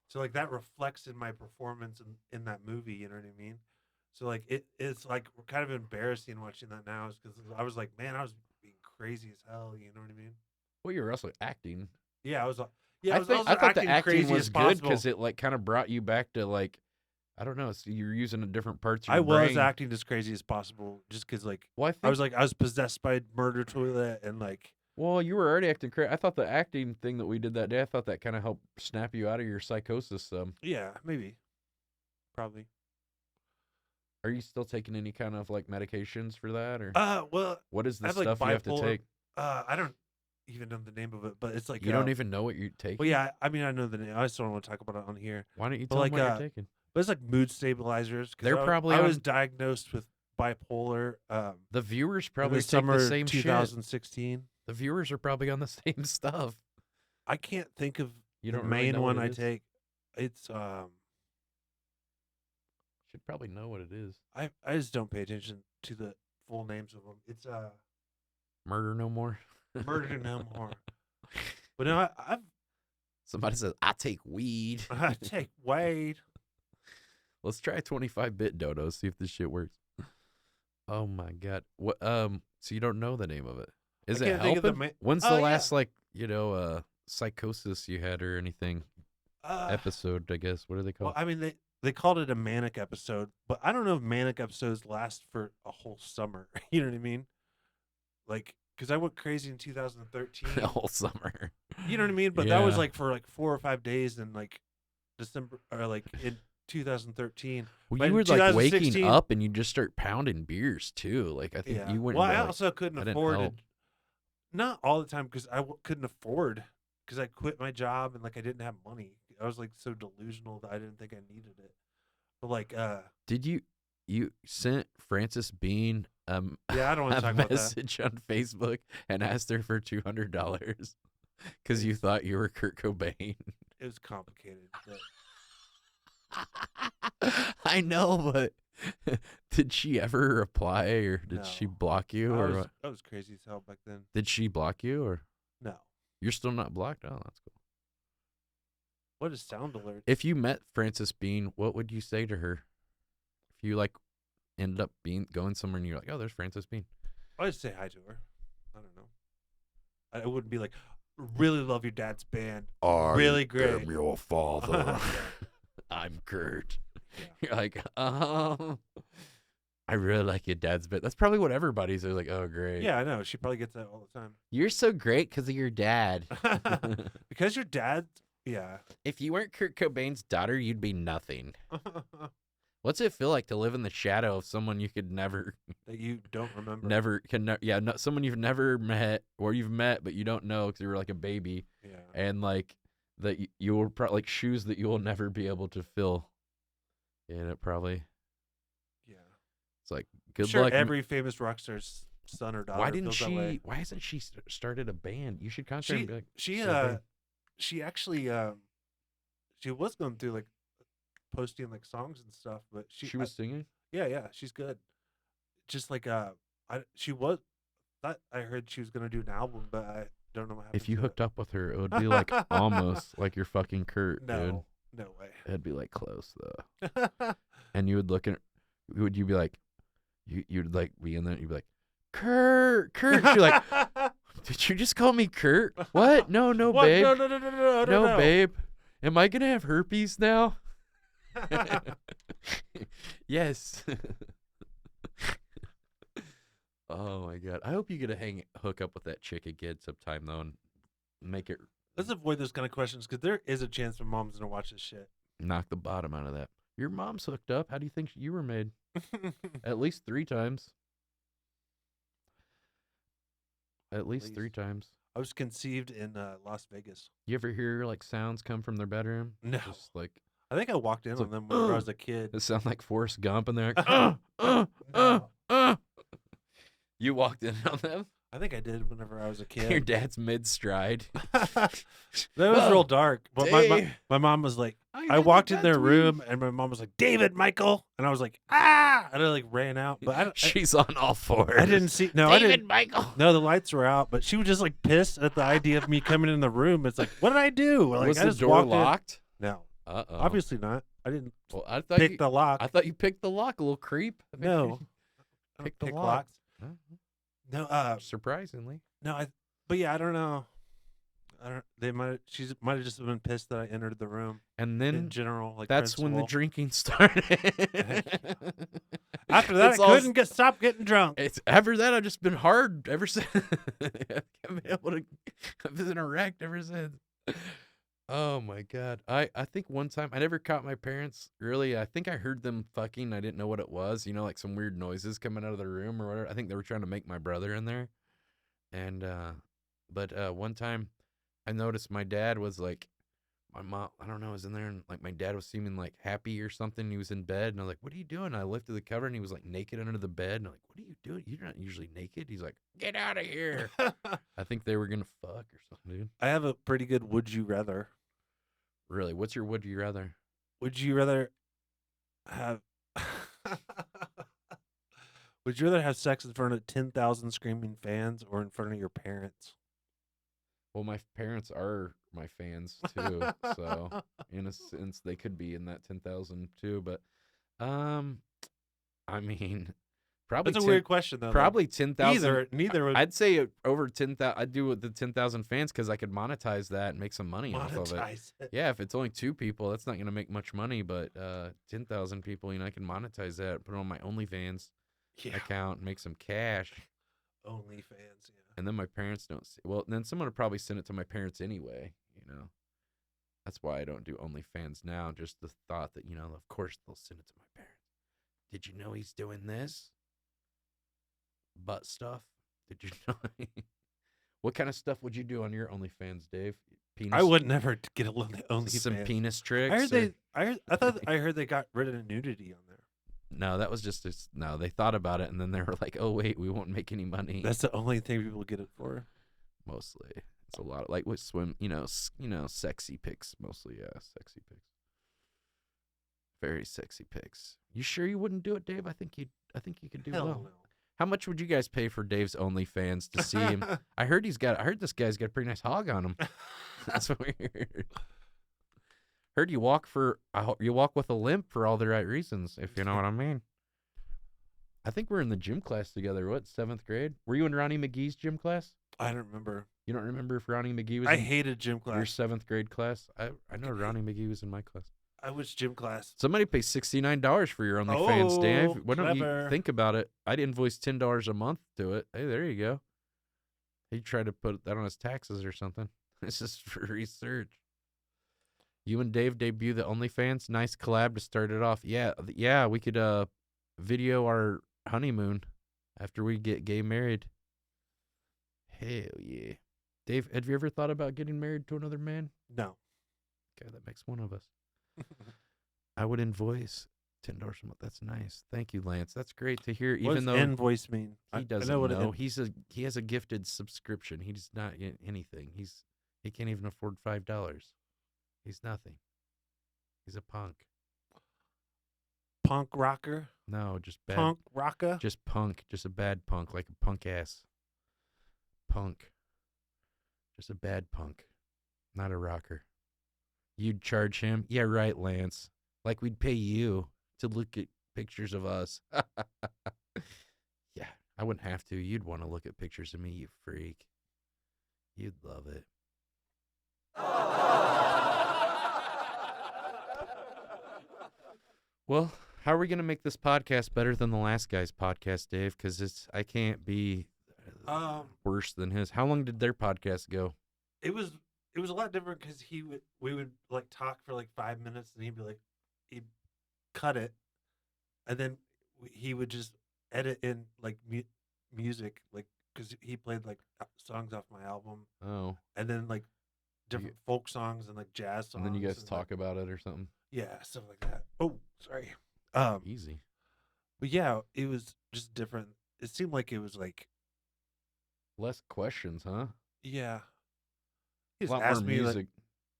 Speaker 2: so like that reflects in my performance in that movie, you know what I mean? So like it's like kind of embarrassing watching that now because I was like, man, I was being crazy as hell, you know what I mean?
Speaker 1: well, you were also acting.
Speaker 2: Yeah, I was like, yeah,
Speaker 1: I
Speaker 2: was
Speaker 1: think
Speaker 2: also
Speaker 1: I thought the
Speaker 2: acting
Speaker 1: acting
Speaker 2: crazy
Speaker 1: was
Speaker 2: as
Speaker 1: good
Speaker 2: possible.
Speaker 1: because it like kind of brought you back to like I don't know. So you're using a different parts of
Speaker 2: I
Speaker 1: your brain.
Speaker 2: was acting as crazy as possible just because like
Speaker 1: Well,
Speaker 2: I was possessed by Murder Toilet and like.
Speaker 1: Well, you were already acting crazy. I thought the acting thing that we did that day, I thought that kind of helped snap you out of your psychosis.
Speaker 2: Yeah, maybe. Probably.
Speaker 1: Are you still taking any kind of like medications for that, or
Speaker 2: Well,
Speaker 1: what is
Speaker 2: I
Speaker 1: the
Speaker 2: have, like,
Speaker 1: stuff you have to
Speaker 2: bipolar.
Speaker 1: take?
Speaker 2: I don't even know the name of it, but it's like
Speaker 1: You don't even know what you're taking.
Speaker 2: Well, yeah, I mean, I know the name. I just don't want to talk about it on here.
Speaker 1: Why don't you
Speaker 2: But,
Speaker 1: tell
Speaker 2: like,
Speaker 1: them what you're taking?
Speaker 2: But it's like mood stabilizers. 'Cause
Speaker 1: They're probably
Speaker 2: I was
Speaker 1: on-
Speaker 2: diagnosed with bipolar.
Speaker 1: The viewers
Speaker 2: in
Speaker 1: probably
Speaker 2: the
Speaker 1: take
Speaker 2: summer
Speaker 1: the same shit.
Speaker 2: 2016.
Speaker 1: The viewers are probably on the same stuff.
Speaker 2: I can't think of
Speaker 1: You
Speaker 2: the
Speaker 1: don't really
Speaker 2: main
Speaker 1: know what
Speaker 2: one
Speaker 1: it
Speaker 2: I
Speaker 1: is?
Speaker 2: take. It's
Speaker 1: Should probably know what it is.
Speaker 2: I just don't pay attention to the full names of them. It's
Speaker 1: Murder No More.
Speaker 2: Murder No More. But no,
Speaker 1: Somebody says I take weed.
Speaker 2: I take Wade.
Speaker 1: Let's try 25-bit dodo. See if this shit works. Oh my god. What? So you don't know the name of it? Is
Speaker 2: I
Speaker 1: it
Speaker 2: can't think of the
Speaker 1: helping? When's the
Speaker 2: Oh, yeah.
Speaker 1: last psychosis you had or anything?
Speaker 2: Uh,
Speaker 1: Episode, I guess. What are they
Speaker 2: Well,
Speaker 1: called?
Speaker 2: I mean, they called it a manic episode, but I don't know if manic episodes last for a whole summer. You know what I mean? Like, because I went crazy in
Speaker 1: The
Speaker 2: 2013.
Speaker 1: whole summer.
Speaker 2: You know what I mean? But that was
Speaker 1: Yeah.
Speaker 2: like for like 4 or 5 days in like December or like in 2013.
Speaker 1: Well,
Speaker 2: But
Speaker 1: you
Speaker 2: in
Speaker 1: were like waking
Speaker 2: 2016,
Speaker 1: up and you just start pounding beers too. Like I think
Speaker 2: yeah.
Speaker 1: you went
Speaker 2: Well,
Speaker 1: into
Speaker 2: I
Speaker 1: like
Speaker 2: also couldn't
Speaker 1: that didn't
Speaker 2: afford
Speaker 1: help.
Speaker 2: it. Not all the time because couldn't afford because I quit my job and like I didn't have money. I was like so delusional that I didn't think I needed it. But like,
Speaker 1: Did you sent Frances Bean
Speaker 2: yeah, I don't want to
Speaker 1: a
Speaker 2: talk about that.
Speaker 1: message on Facebook and asked her for $200 because you thought you were Kurt Cobain?
Speaker 2: It was complicated. But
Speaker 1: I know, but did she ever reply or did she
Speaker 2: no,
Speaker 1: block you or what?
Speaker 2: I was crazy as hell back then.
Speaker 1: Did she block you or
Speaker 2: No,
Speaker 1: you're still not blocked? Oh, that's cool.
Speaker 2: what is sound alert?
Speaker 1: If you met Frances Bean, what would you say to her? If you like ended up going somewhere and you're like, oh, there's Frances Bean.
Speaker 2: I'd just say hi to her. I don't know. I wouldn't be like, really love your dad's band. Really great.
Speaker 1: I'm your father.
Speaker 2: Yeah.
Speaker 1: I'm Kurt.
Speaker 2: Yeah.
Speaker 1: You're like, I really like your dad's bit. That's probably what everybody's like, oh, great.
Speaker 2: Yeah, I know. She probably gets that all the time.
Speaker 1: You're so great because of your dad.
Speaker 2: Because your dad, yeah.
Speaker 1: If you weren't Kurt Cobain's daughter, you'd be nothing. What's it feel like to live in the shadow of someone you could never,
Speaker 2: That you don't remember.
Speaker 1: someone you've never met or you've met but you don't know because you were like a baby,
Speaker 2: Yeah.
Speaker 1: and like that you will probably like shoes that you will never be able to fill. And it probably
Speaker 2: Yeah.
Speaker 1: it's like
Speaker 2: I'm
Speaker 1: good
Speaker 2: sure
Speaker 1: luck.
Speaker 2: every famous rock star's son or daughter
Speaker 1: Why didn't
Speaker 2: feels that way.
Speaker 1: she? Why hasn't she started a band? You should contact her and be like,
Speaker 2: She
Speaker 1: "Start a band."
Speaker 2: she actually she was going through like posting like songs and stuff, but
Speaker 1: She was singing.
Speaker 2: yeah, she's good. Just like I heard she was gonna do an album, but I don't know what happened.
Speaker 1: If you
Speaker 2: to
Speaker 1: hooked up with her, it would be like almost like you're fucking Kurt,
Speaker 2: it.
Speaker 1: dude.
Speaker 2: No way.
Speaker 1: It'd be like close though. And you would look at, would you be like, you'd like be in there, you'd be like, Kurt. You're like, did you just call me Kurt? What? No,
Speaker 2: What?
Speaker 1: babe.
Speaker 2: No,
Speaker 1: Babe. Am I gonna have herpes now? Yes. Oh my god. I hope you get to hook up with that chick again sometime though, and make it
Speaker 2: Let's avoid those kind of questions because there is a chance my mom's gonna watch this shit.
Speaker 1: knock the bottom out of that. Your mom's hooked up. How do you think you were made? At least 3 times. At least 3 times.
Speaker 2: I was conceived in Las Vegas.
Speaker 1: You ever hear like sounds come from their bedroom?
Speaker 2: No.
Speaker 1: Just like
Speaker 2: I think I walked in
Speaker 1: It's
Speaker 2: on
Speaker 1: like,
Speaker 2: them when I was a kid.
Speaker 1: it sound like Forrest Gump, and they're like,
Speaker 2: No.
Speaker 1: You walked in on them.
Speaker 2: I think I did whenever I was a
Speaker 1: Your
Speaker 2: kid.
Speaker 1: dad's mid stride.
Speaker 2: That was real dark. But my mom was like, I walked in their room and my mom was like, David, Michael. And I was like, ah. And I like ran out. But
Speaker 1: She's on all fours.
Speaker 2: I didn't see. No,
Speaker 1: David
Speaker 2: I didn't.
Speaker 1: Michael.
Speaker 2: No, the lights were out. But she was just like pissed at the idea of me coming in the room. It's like, what did I do? Like,
Speaker 1: Was
Speaker 2: I
Speaker 1: the
Speaker 2: just
Speaker 1: door
Speaker 2: walked
Speaker 1: locked?
Speaker 2: In. No.
Speaker 1: Uh-oh.
Speaker 2: Obviously not. I didn't
Speaker 1: Well, I thought
Speaker 2: pick
Speaker 1: you,
Speaker 2: the lock.
Speaker 1: I thought you picked the lock, a little creep. I think
Speaker 2: No.
Speaker 1: you
Speaker 2: I don't
Speaker 1: picked the
Speaker 2: pick
Speaker 1: lock.
Speaker 2: locks.
Speaker 1: Uh-huh.
Speaker 2: No.
Speaker 1: Surprisingly.
Speaker 2: No. But yeah, I don't know. They might. She might have just been pissed that I entered the room.
Speaker 1: And then
Speaker 2: In general, like
Speaker 1: that's when the
Speaker 2: principal.
Speaker 1: drinking started.
Speaker 2: After that,
Speaker 1: It's
Speaker 2: I
Speaker 1: all-
Speaker 2: couldn't stop getting drunk.
Speaker 1: It's after that I've just been hard ever since. I've been erect ever since. Oh my god. I think one time I never caught my parents really. I think I heard them fucking. I didn't know what it was. You know, like some weird noises coming out of the room or whatever. I think they were trying to make my brother in there. And but one time I noticed my dad was like, my mom, I don't know, was in there, and like my dad was seeming like happy or something. He was in bed, and I was like, "What are you doing?" I lifted the cover, and he was like naked under the bed. And I'm like, "What are you doing? You're not usually naked." He's like, "Get out of here." I think they were gonna fuck or something, dude.
Speaker 2: I have a pretty good would you rather.
Speaker 1: Really? What's your would you rather?
Speaker 2: Would you rather have Would you rather have sex in front of 10,000 screaming fans or in front of your parents?
Speaker 1: Well, my parents are my fans too, so in a sense they could be in that 10,000 too. But, I mean, Probably
Speaker 2: That's a weird question though.
Speaker 1: Probably 10,000.
Speaker 2: Neither would
Speaker 1: I'd say over 10,000. I'd do with the 10,000 fans because I could monetize that and make some money off of it.
Speaker 2: monetize it.
Speaker 1: Yeah, if it's only 2 people, that's not going to make much money. But 10,000 people, I can monetize that, put it on my OnlyFans account, and make some cash.
Speaker 2: OnlyFans, yeah.
Speaker 1: And then my parents don't see. Well, then someone would probably send it to my parents anyway. That's why I don't do OnlyFans now. Just the thought that of course they'll send it to my parents. Did you know he's doing this? Butt stuff. Did you know? What kind of stuff would you do on your OnlyFans, Dave? Penis?
Speaker 2: I would never get a OnlyFans.
Speaker 1: Some penis tricks.
Speaker 2: I heard they got rid of nudity on there.
Speaker 1: No, that was just no. They thought about it and then they were like, "Oh wait, we won't make any money."
Speaker 2: That's the only thing people get it for.
Speaker 1: Mostly, it's a lot like with swim. Sexy pics mostly. Yeah, sexy pics. Very sexy pics. You sure you wouldn't do it, Dave? I think you could do
Speaker 2: Hell
Speaker 1: well.
Speaker 2: no.
Speaker 1: How much would you guys pay for Dave's OnlyFans to see him? I heard this guy's got a pretty nice hog on him. That's weird. Heard you walk with a limp for all the right reasons, if you know what I mean. I think we're in the gym class together. What, 7th grade? Were you in Ronnie McGee's gym class?
Speaker 2: I don't remember.
Speaker 1: You don't remember if Ronnie McGee was
Speaker 2: I
Speaker 1: in
Speaker 2: hated gym class.
Speaker 1: your 7th grade class? I know Ronnie McGee was in my class.
Speaker 2: I was gym class.
Speaker 1: Somebody pays $69 for your OnlyFans, Dave. Why don't
Speaker 2: clever.
Speaker 1: you think about it? I'd invoice $10 a month to it. Hey, there you go. He tried to put that on his taxes or something. This is for research. You and Dave debut the OnlyFans. Nice collab to start it off. Yeah, we could video our honeymoon after we get gay married. Hell yeah. Dave, have you ever thought about getting married to another man?
Speaker 2: No.
Speaker 1: Okay, that makes one of us. I would invoice $10 a month. That's nice. Thank you, Lance. That's great to hear.
Speaker 2: What
Speaker 1: Even
Speaker 2: does
Speaker 1: though
Speaker 2: invoice mean?
Speaker 1: he doesn't know. He has a gifted subscription. He does not get anything. He can't even afford $5. He's nothing. He's a punk.
Speaker 2: Punk rocker?
Speaker 1: No, just bad.
Speaker 2: Punk rocker?
Speaker 1: Just punk. Just a bad punk, like a punk ass. Punk. Just a bad punk. Not a rocker. You'd charge him? Yeah, right, Lance. Like we'd pay you to look at pictures of us. Yeah, I wouldn't have to. You'd want to look at pictures of me, you freak. You'd love it. Well, how are we going to make this podcast better than the last guy's podcast, Dave? Because I can't be worse than his. How long did their podcast go?
Speaker 2: It was a lot different because we would like talk for like 5 minutes and he'd cut it, and then he would just edit in like music, like because he played like songs off my album.
Speaker 1: Oh,
Speaker 2: and then like different folk songs and like jazz songs.
Speaker 1: And then you guys talk about it or something.
Speaker 2: Yeah, stuff like that. Oh, sorry.
Speaker 1: Easy.
Speaker 2: But yeah, it was just different. It seemed like it was like
Speaker 1: less questions, huh?
Speaker 2: Yeah.
Speaker 1: A lot more music.
Speaker 2: Like,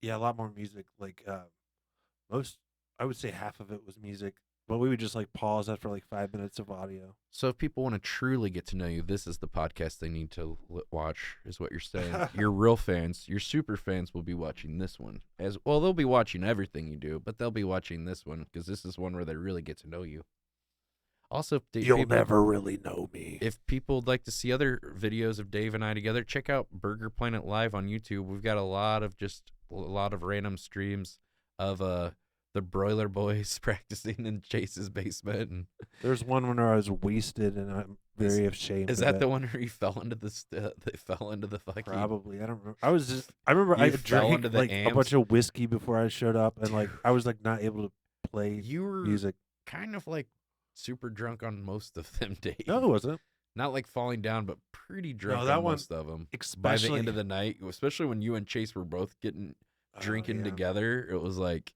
Speaker 2: yeah, a lot more music. Like I would say half of it was music, but we would just like pause after like 5 minutes of audio.
Speaker 1: So if people want to truly get to know you, this is the podcast they need to watch, is what you're saying. Your real fans, your super fans will be watching this one. As well, they'll be watching everything you do, but they'll be watching this one because this is one where they really get to know you. Also,
Speaker 2: you'll never really know me.
Speaker 1: If people would like to see other videos of Dave and I together, check out Burger Planet Live on YouTube. We've got a lot of random streams of the Broiler boys practicing in Chase's basement. And
Speaker 2: there's one where I was wasted and I'm very ashamed.
Speaker 1: Is that the one where you fell into they fell into the fucking?
Speaker 2: Probably. I don't remember. I remember I drank like a bunch of whiskey before I showed up, and like I was like not able to play music.
Speaker 1: Kind of like super drunk on most of them, Dave.
Speaker 2: No, it wasn't.
Speaker 1: Not like falling down, but pretty drunk on most of them.
Speaker 2: By
Speaker 1: the end of the night, especially when you and Chase were both drinking together, it was like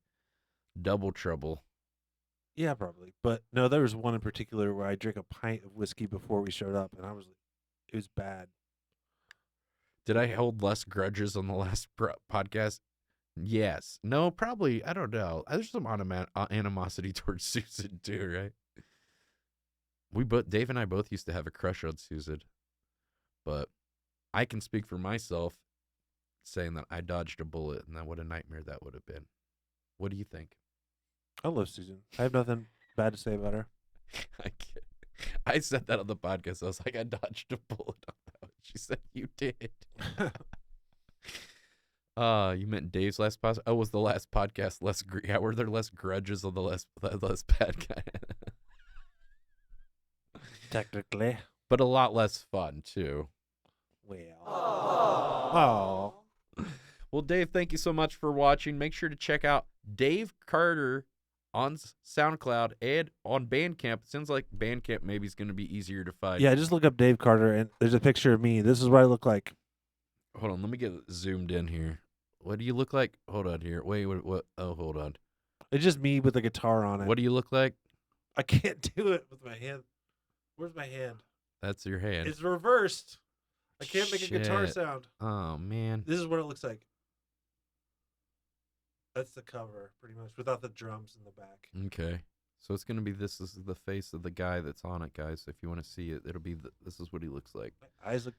Speaker 1: double trouble.
Speaker 2: Yeah, probably. But no, there was one in particular where I drank a pint of whiskey before we showed up, and it was bad.
Speaker 1: Did I hold less grudges on the last podcast? Yes. No, probably. I don't know. There's some animosity towards Susan too, right? Dave and I both used to have a crush on Susan, but I can speak for myself saying that I dodged a bullet, and that what a nightmare that would have been. What do you think?
Speaker 2: I love Susan. I have nothing bad to say about her.
Speaker 1: I said that on the podcast. I was like, I dodged a bullet on that one. She said, you did. You meant Dave's last podcast? Oh, was the last podcast less? Yeah, were there less grudges on the less bad guy?
Speaker 2: Technically.
Speaker 1: But a lot less fun, too.
Speaker 2: Well. Oh.
Speaker 1: Well, Dave, thank you so much for watching. Make sure to check out Dave Carter on SoundCloud and on Bandcamp. It sounds like Bandcamp maybe is going to be easier to find.
Speaker 2: Yeah, just look up Dave Carter, and there's a picture of me. This is what I look like.
Speaker 1: Hold on, let me get zoomed in here. What do you look like? Hold on here. Wait, what? Oh, hold on.
Speaker 2: It's just me with a guitar on it.
Speaker 1: What do you look like?
Speaker 2: I can't do it with my hand. Where's my hand?
Speaker 1: That's your hand.
Speaker 2: It's reversed. I can't make a guitar
Speaker 1: Shit.
Speaker 2: sound.
Speaker 1: Oh, man.
Speaker 2: This is what it looks like. That's the cover, pretty much, without the drums in the back.
Speaker 1: Okay. So it's going to be this is the face of the guy that's on it, guys. If you want to see it, it'll be this is what he looks like.
Speaker 2: My eyes look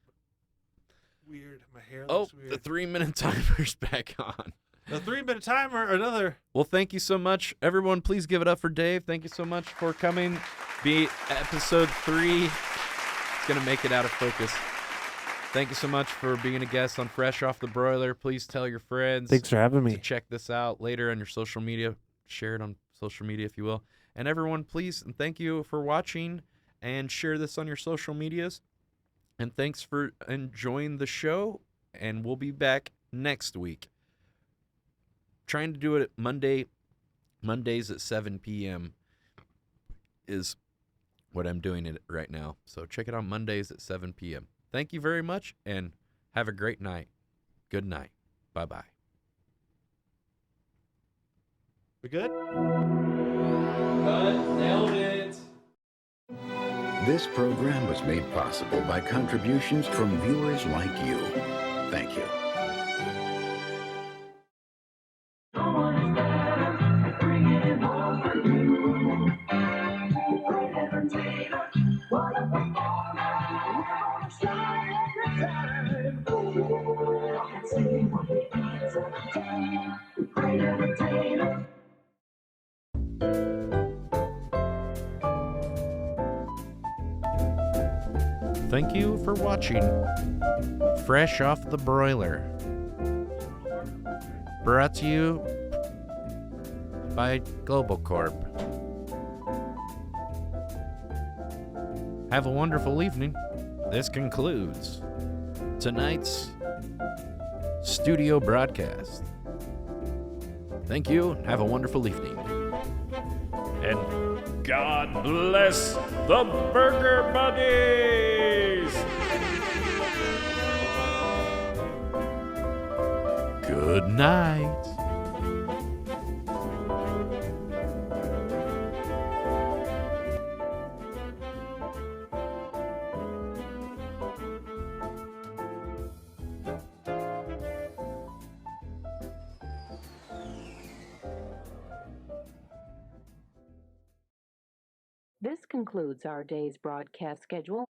Speaker 2: weird. My hair looks weird.
Speaker 1: The 3-minute timer's back on.
Speaker 2: The 3-minute timer, another.
Speaker 1: Well, thank you so much. Everyone, please give it up for Dave. Thank you so much for coming. Be episode 3. It's going to make it out of focus. Thank you so much for being a guest on Fresh Off the Broiler. Please tell your friends.
Speaker 2: Thanks for having me.
Speaker 1: To check this out later on your social media. Share it on social media if you will. And everyone, please, and thank you for watching, and share this on your social medias. And thanks for enjoying the show, and we'll be back next week. Trying to do it Mondays at 7 p.m. is what I'm doing it right now. So check it out Mondays at 7 p.m. Thank you very much, and have a great night. Good night. Bye-bye.
Speaker 2: We good?
Speaker 1: Nailed it.
Speaker 3: This program was made possible by contributions from viewers like you. Thank you.
Speaker 1: Thank you for watching Fresh Off the Broiler. Brought to you by Global Corp. Have a wonderful evening. This concludes tonight's studio broadcast. Thank you. Have a wonderful evening. And God bless the Burger Buddies! Good night.
Speaker 4: This concludes our day's broadcast schedule.